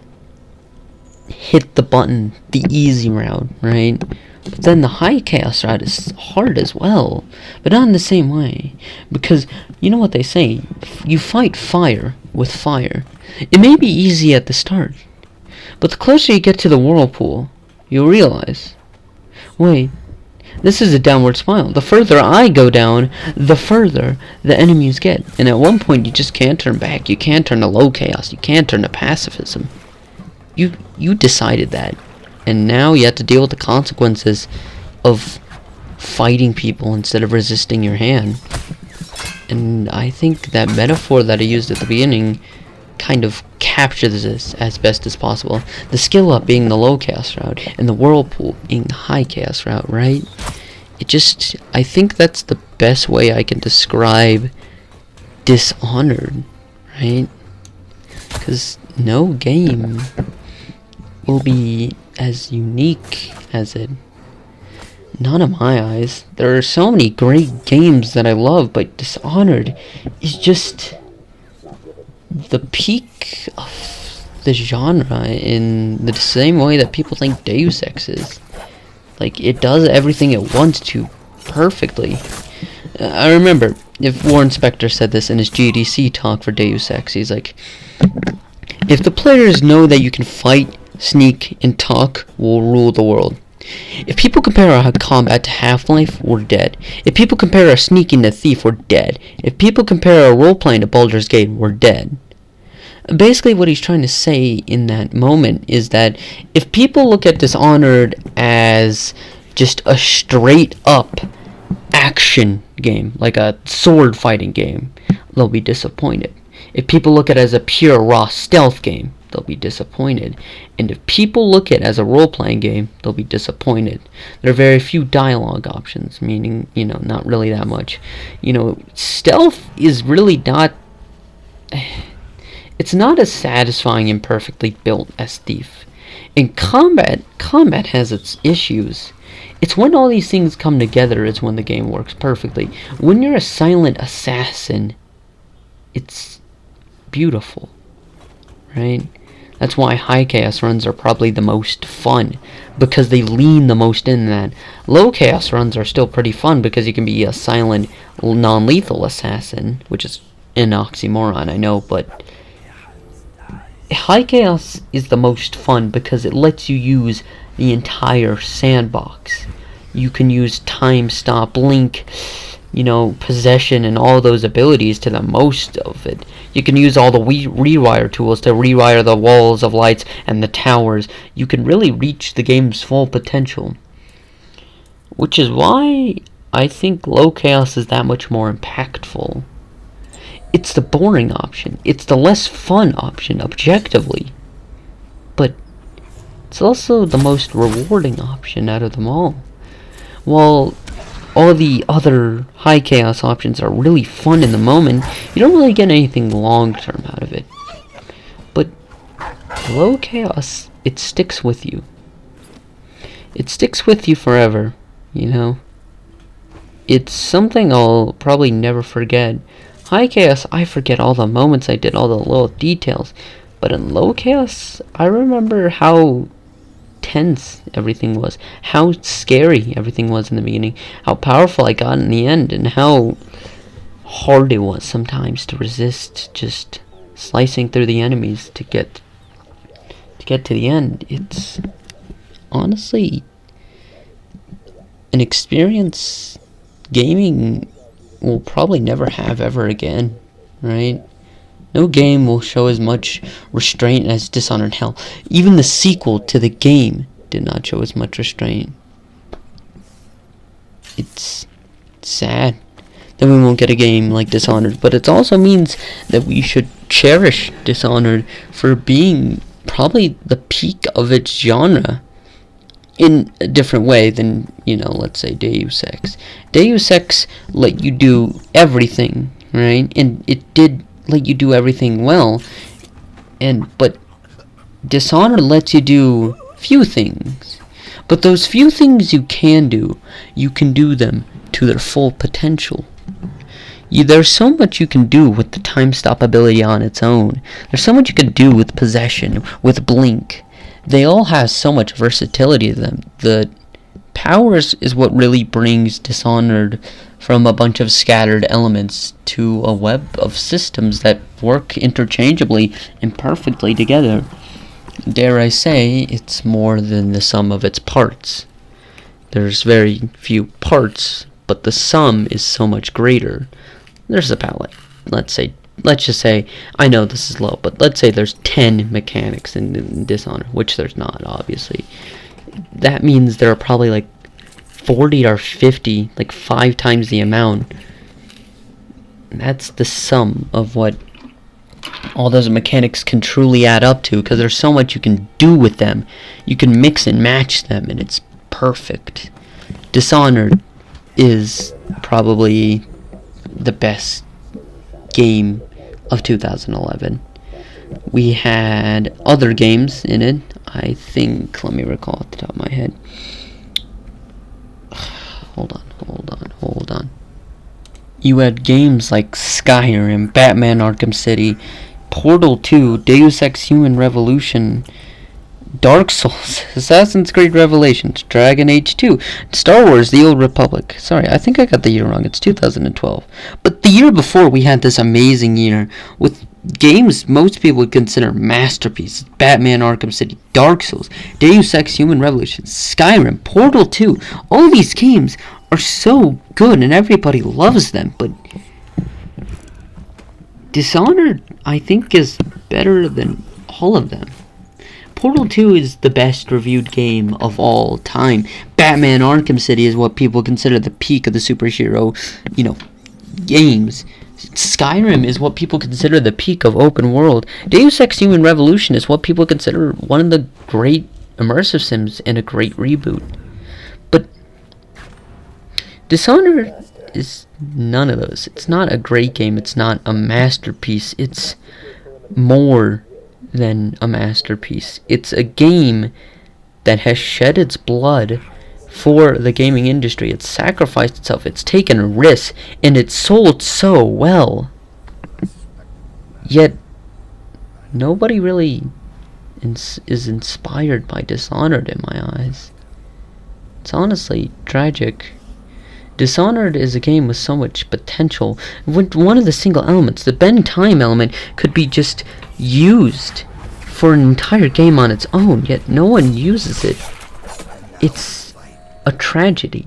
A: hit the button the easy route, right? But then the high chaos route is hard as well, but not in the same way. Because you know what they say, you fight fire with fire. It may be easy at the start, but the closer you get to the whirlpool, you'll realize, wait, this is a downward spiral. The further I go down, the further the enemies get. And at one point you just can't turn back. You can't turn to low chaos. You can't turn to pacifism. You decided that. And now you have to deal with the consequences of fighting people instead of resisting your hand. And I think that metaphor that I used at the beginning kind of captures this as best as possible. The skill up being the low chaos route, and the whirlpool being the high chaos route, right? I think that's the best way I can describe Dishonored, right? Because no game will be as unique as it. Not in my eyes. There are so many great games that I love, but Dishonored is just the peak of the genre in the same way that people think Deus Ex is. Like, it does everything it wants to perfectly. I remember if Warren Spector said this in his GDC talk for Deus Ex. He's like, if the players know that you can fight, sneak, and talk, we'll rule the world. If people compare our combat to Half-Life, we're dead. If people compare our sneaking to Thief, we're dead. If people compare our role-playing to Baldur's Gate, we're dead. Basically, what he's trying to say in that moment is that if people look at Dishonored as just a straight-up action game, like a sword fighting game, they'll be disappointed. If people look at it as a pure raw stealth game, they'll be disappointed. And if people look at it as a role-playing game, they'll be disappointed. There are very few dialogue options, meaning, not really that much. Stealth is really not... It's not as satisfying and perfectly built as Thief. In combat has its issues. It's when all these things come together is when the game works perfectly. When you're a silent assassin, it's beautiful, right? That's why high chaos runs are probably the most fun, because they lean the most in that. Low chaos runs are still pretty fun because you can be a silent, non-lethal assassin, which is an oxymoron, I know, but high chaos is the most fun because it lets you use the entire sandbox. You can use time, stop, blink, possession, and all those abilities to the most of it. You can use all the rewire tools to rewire the walls of lights and the towers. You can really reach the game's full potential. Which is why I think low chaos is that much more impactful. It's the boring option. It's the less fun option, objectively. But it's also the most rewarding option out of them all. While all the other high chaos options are really fun in the moment, you don't really get anything long term out of it. But low chaos, it sticks with you. It sticks with you forever, It's something I'll probably never forget. High chaos, I forget all the moments I did, all the little details. But in low chaos, I remember how tense everything was, how scary everything was in the beginning, how powerful I got in the end, and how hard it was sometimes to resist just slicing through the enemies to get to the end. It's honestly an experience gaming will probably never have ever again, right? No game will show as much restraint as Dishonored. Hell, even the sequel to the game did not show as much restraint. It's sad that we won't get a game like Dishonored, but it also means that we should cherish Dishonored for being probably the peak of its genre in a different way than, let's say Deus Ex. Deus Ex let you do everything, right? And it did let you do everything well, but Dishonored lets you do few things. But those few things you can do them to their full potential. There's so much you can do with the time stop ability on its own. There's so much you can do with possession, with blink. They all have so much versatility to them. The powers is what really brings Dishonored from a bunch of scattered elements to a web of systems that work interchangeably and perfectly together. Dare I say, it's more than the sum of its parts. There's very few parts, but the sum is so much greater. There's about, let's just say, I know this is low, but let's say there's 10 mechanics in Dishonored, which there's not, obviously. That means there are probably like 40 or 50, like 5 times the amount. That's the sum of what all those mechanics can truly add up to, because there's so much you can do with them. You can mix and match them, and it's perfect. Dishonored is probably the best game of 2011. We had other games in it. I think, let me recall at the top of my head. Hold on. You had games like Skyrim, Batman Arkham City, Portal 2, Deus Ex Human Revolution, Dark Souls, Assassin's Creed Revelations, Dragon Age 2, Star Wars The Old Republic. Sorry, I think I got the year wrong. It's 2012. But the year before, we had this amazing year with games most people would consider masterpieces. Batman Arkham City, Dark Souls, Deus Ex Human Revolution, Skyrim, Portal 2. All these games are so good and everybody loves them, but Dishonored, I think, is better than all of them. Portal 2 is the best reviewed game of all time. Batman Arkham City is what people consider the peak of the superhero, games. Skyrim is what people consider the peak of open world. Deus Ex Human Revolution is what people consider one of the great immersive sims and a great reboot. But Dishonored is none of those. It's not a great game. It's not a masterpiece. It's more than a masterpiece. It's a game that has shed its blood for the gaming industry. It's sacrificed itself. It's taken risks, and it's sold so well. Yet nobody really is inspired by Dishonored in my eyes. It's honestly tragic. Dishonored is a game with so much potential. One of the single elements, the bend time element, could be just used for an entire game on its own, yet no one uses it. It's a tragedy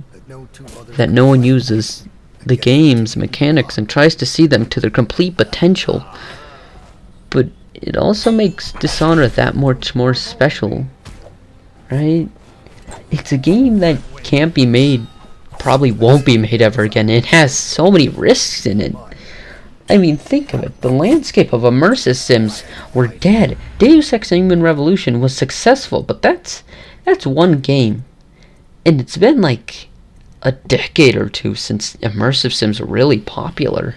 A: that no one uses the game's mechanics and tries to see them to their complete potential. But it also makes Dishonored that much more special, right? It's a game that can't be made, probably won't be made ever again. It has so many risks in it. I mean, think of it. The landscape of immersive sims were dead. Deus Ex Human Revolution was successful, but that's one game. And it's been like a decade or two since immersive sims were really popular.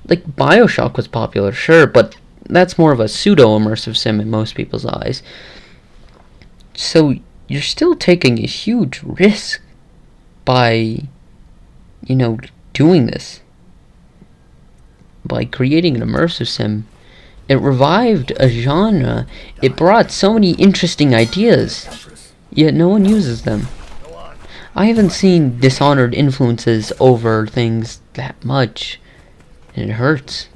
A: Like, BioShock was popular, sure, but that's more of a pseudo-immersive sim in most people's eyes. So, you're still taking a huge risk by, doing this. By creating an immersive sim. It revived a genre. It brought so many interesting ideas, yet no one uses them. I haven't seen Dishonored influences over things that much, and it hurts,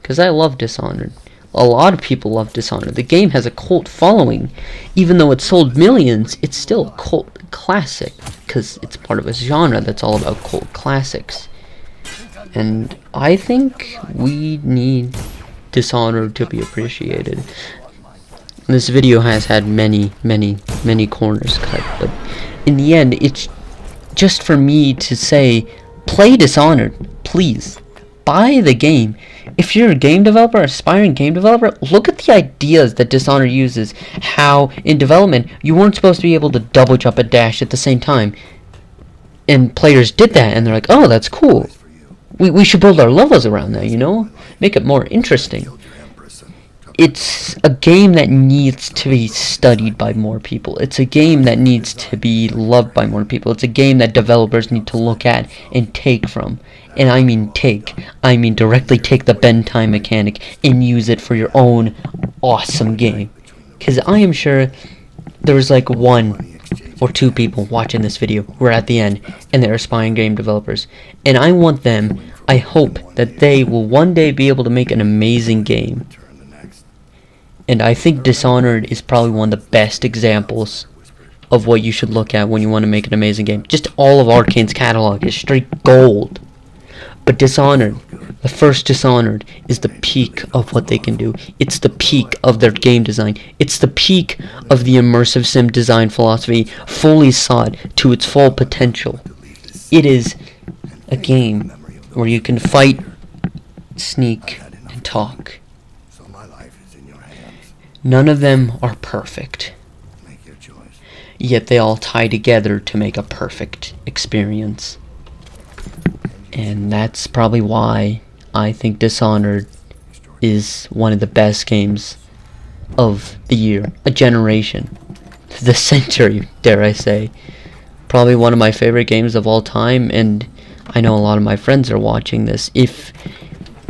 A: because I love Dishonored. A lot of people love Dishonored. The game has a cult following. Even though it sold millions, it's still a cult classic, because it's part of a genre that's all about cult classics. And I think we need Dishonored to be appreciated. This video has had many corners cut, but in the end, it's just for me to say, play Dishonored, please. Buy the game. If you're a game developer, aspiring game developer, look at the ideas that Dishonored uses. How, in development, you weren't supposed to be able to double jump and dash at the same time. And players did that, and they're like, oh, that's cool. we should build our levels around that, you know? Make it more interesting. It's a game that needs to be studied by more people. It's a game that needs to be loved by more people. It's a game that developers need to look at and take from. And I mean take. I mean directly take the bend time mechanic and use it for your own awesome game. Because I am sure there's like 1 or 2 people watching this video who are at the end and they're aspiring game developers. And I want them, I hope that they will one day be able to make an amazing game. And I think Dishonored is probably one of the best examples of what you should look at when you want to make an amazing game. Just all of Arcane's catalog is straight gold. But Dishonored, the first Dishonored, is the peak of what they can do. It's the peak of their game design. It's the peak of the immersive sim design philosophy, fully sought to its full potential. It is a game where you can fight, sneak, and talk. None of them are perfect, yet they all tie together to make a perfect experience. And that's probably why I think Dishonored is one of the best games of the year, a generation, the century, dare I say. Probably one of my favorite games of all time, and I know a lot of my friends are watching this. If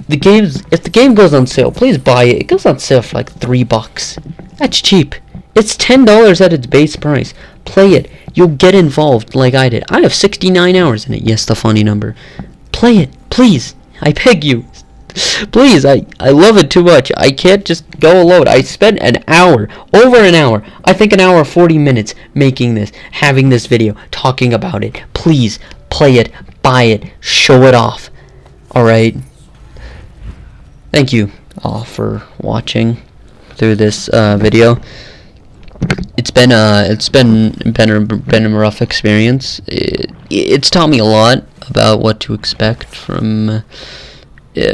A: the game goes on sale, please buy it. It goes on sale for like $3. That's cheap. It's $10 at its base price. Play it. You'll get involved like I did. I have 69 hours in it. Yes, the funny number. Play it, please. I beg you. Please, I love it too much. I can't just go alone. I spent an hour, over an hour, I think an hour 40 minutes making this, having this video, talking about it. Please, play it, buy it, show it off. Alright? Thank you all for watching through this video. It's been a rough experience. It's taught me a lot about what to expect from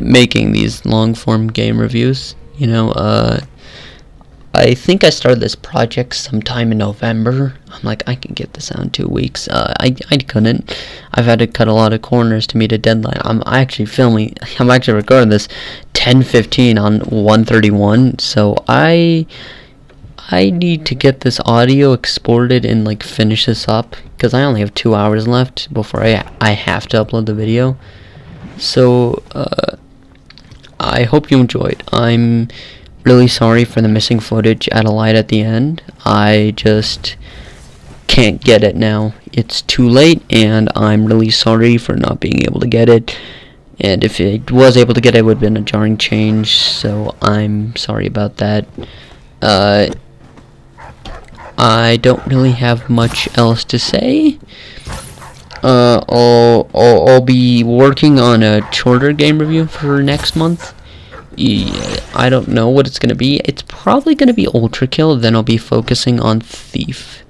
A: making these long form game reviews. You know, I think I started this project sometime in November. I'm like, I can get this out in 2 weeks. I couldn't. I've had to cut a lot of corners to meet a deadline. I'm actually recording this 10:15 on 1:31. So I need to get this audio exported and like finish this up, because I only have 2 hours left before I have to upload the video. So I hope you enjoyed. I'm really sorry for the missing footage at a light at the end. I just can't get it now. It's too late, and I'm really sorry for not being able to get it. And if it was able to get it, it would have been a jarring change, so I'm sorry about that. I don't really have much else to say. I'll be working on a shorter game review for next month. Yeah, I don't know what it's gonna be. It's probably gonna be Ultra Kill. Then I'll be focusing on Thief,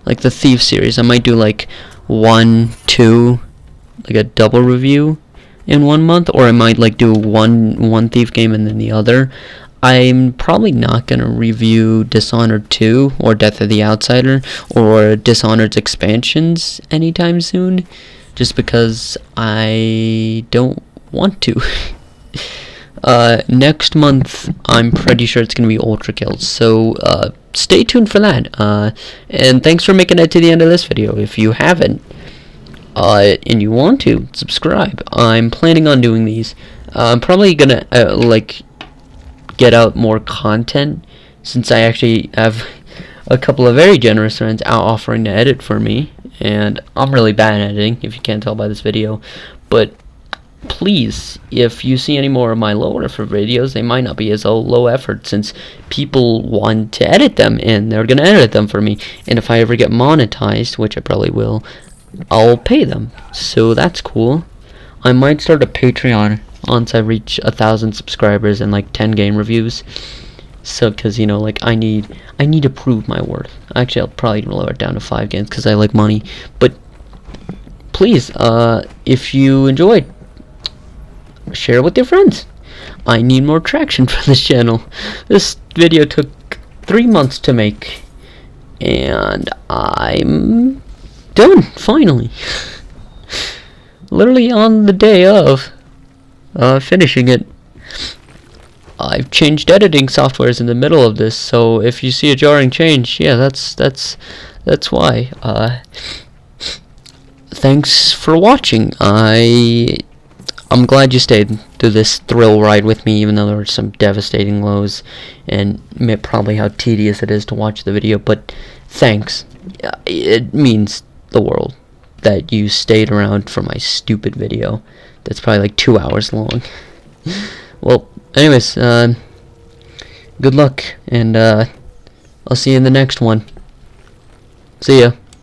A: like the Thief series. I might do like 1, 2, like a double review in 1 month, or I might like do one Thief game and then the other. I'm probably not gonna review Dishonored 2 or Death of the Outsider or Dishonored's expansions anytime soon, just because I don't want to. Next month, I'm pretty sure it's gonna be Ultra Kills, so stay tuned for that. And thanks for making it to the end of this video. If you haven't, and you want to, subscribe. I'm planning on doing these. I'm probably gonna get out more content, since I actually have a couple of very generous friends out offering to edit for me, and I'm really bad at editing, if you can't tell by this video. But please, if you see any more of my low effort videos, they might not be as low effort, since people want to edit them, and they're gonna edit them for me. And if I ever get monetized, which I probably will, I'll pay them. So that's cool. I might start a Patreon once I reach 1,000 subscribers and like 10 game reviews. So, cause you know, like I need to prove my worth. Actually, I'll probably lower it down to 5 games because I like money. But please, if you enjoyed, share it with your friends. I need more traction for this channel. This video took 3 months to make, and I'm done finally. literally on the day of finishing it. I've changed editing softwares in the middle of this, so if you see a jarring change, yeah, that's why. Thanks for watching. I'm glad you stayed through this thrill ride with me, even though there were some devastating lows, and probably how tedious it is to watch the video, but thanks. It means the world that you stayed around for my stupid video that's probably like 2 hours long. Well, anyways, good luck, and I'll see you in the next one. See ya.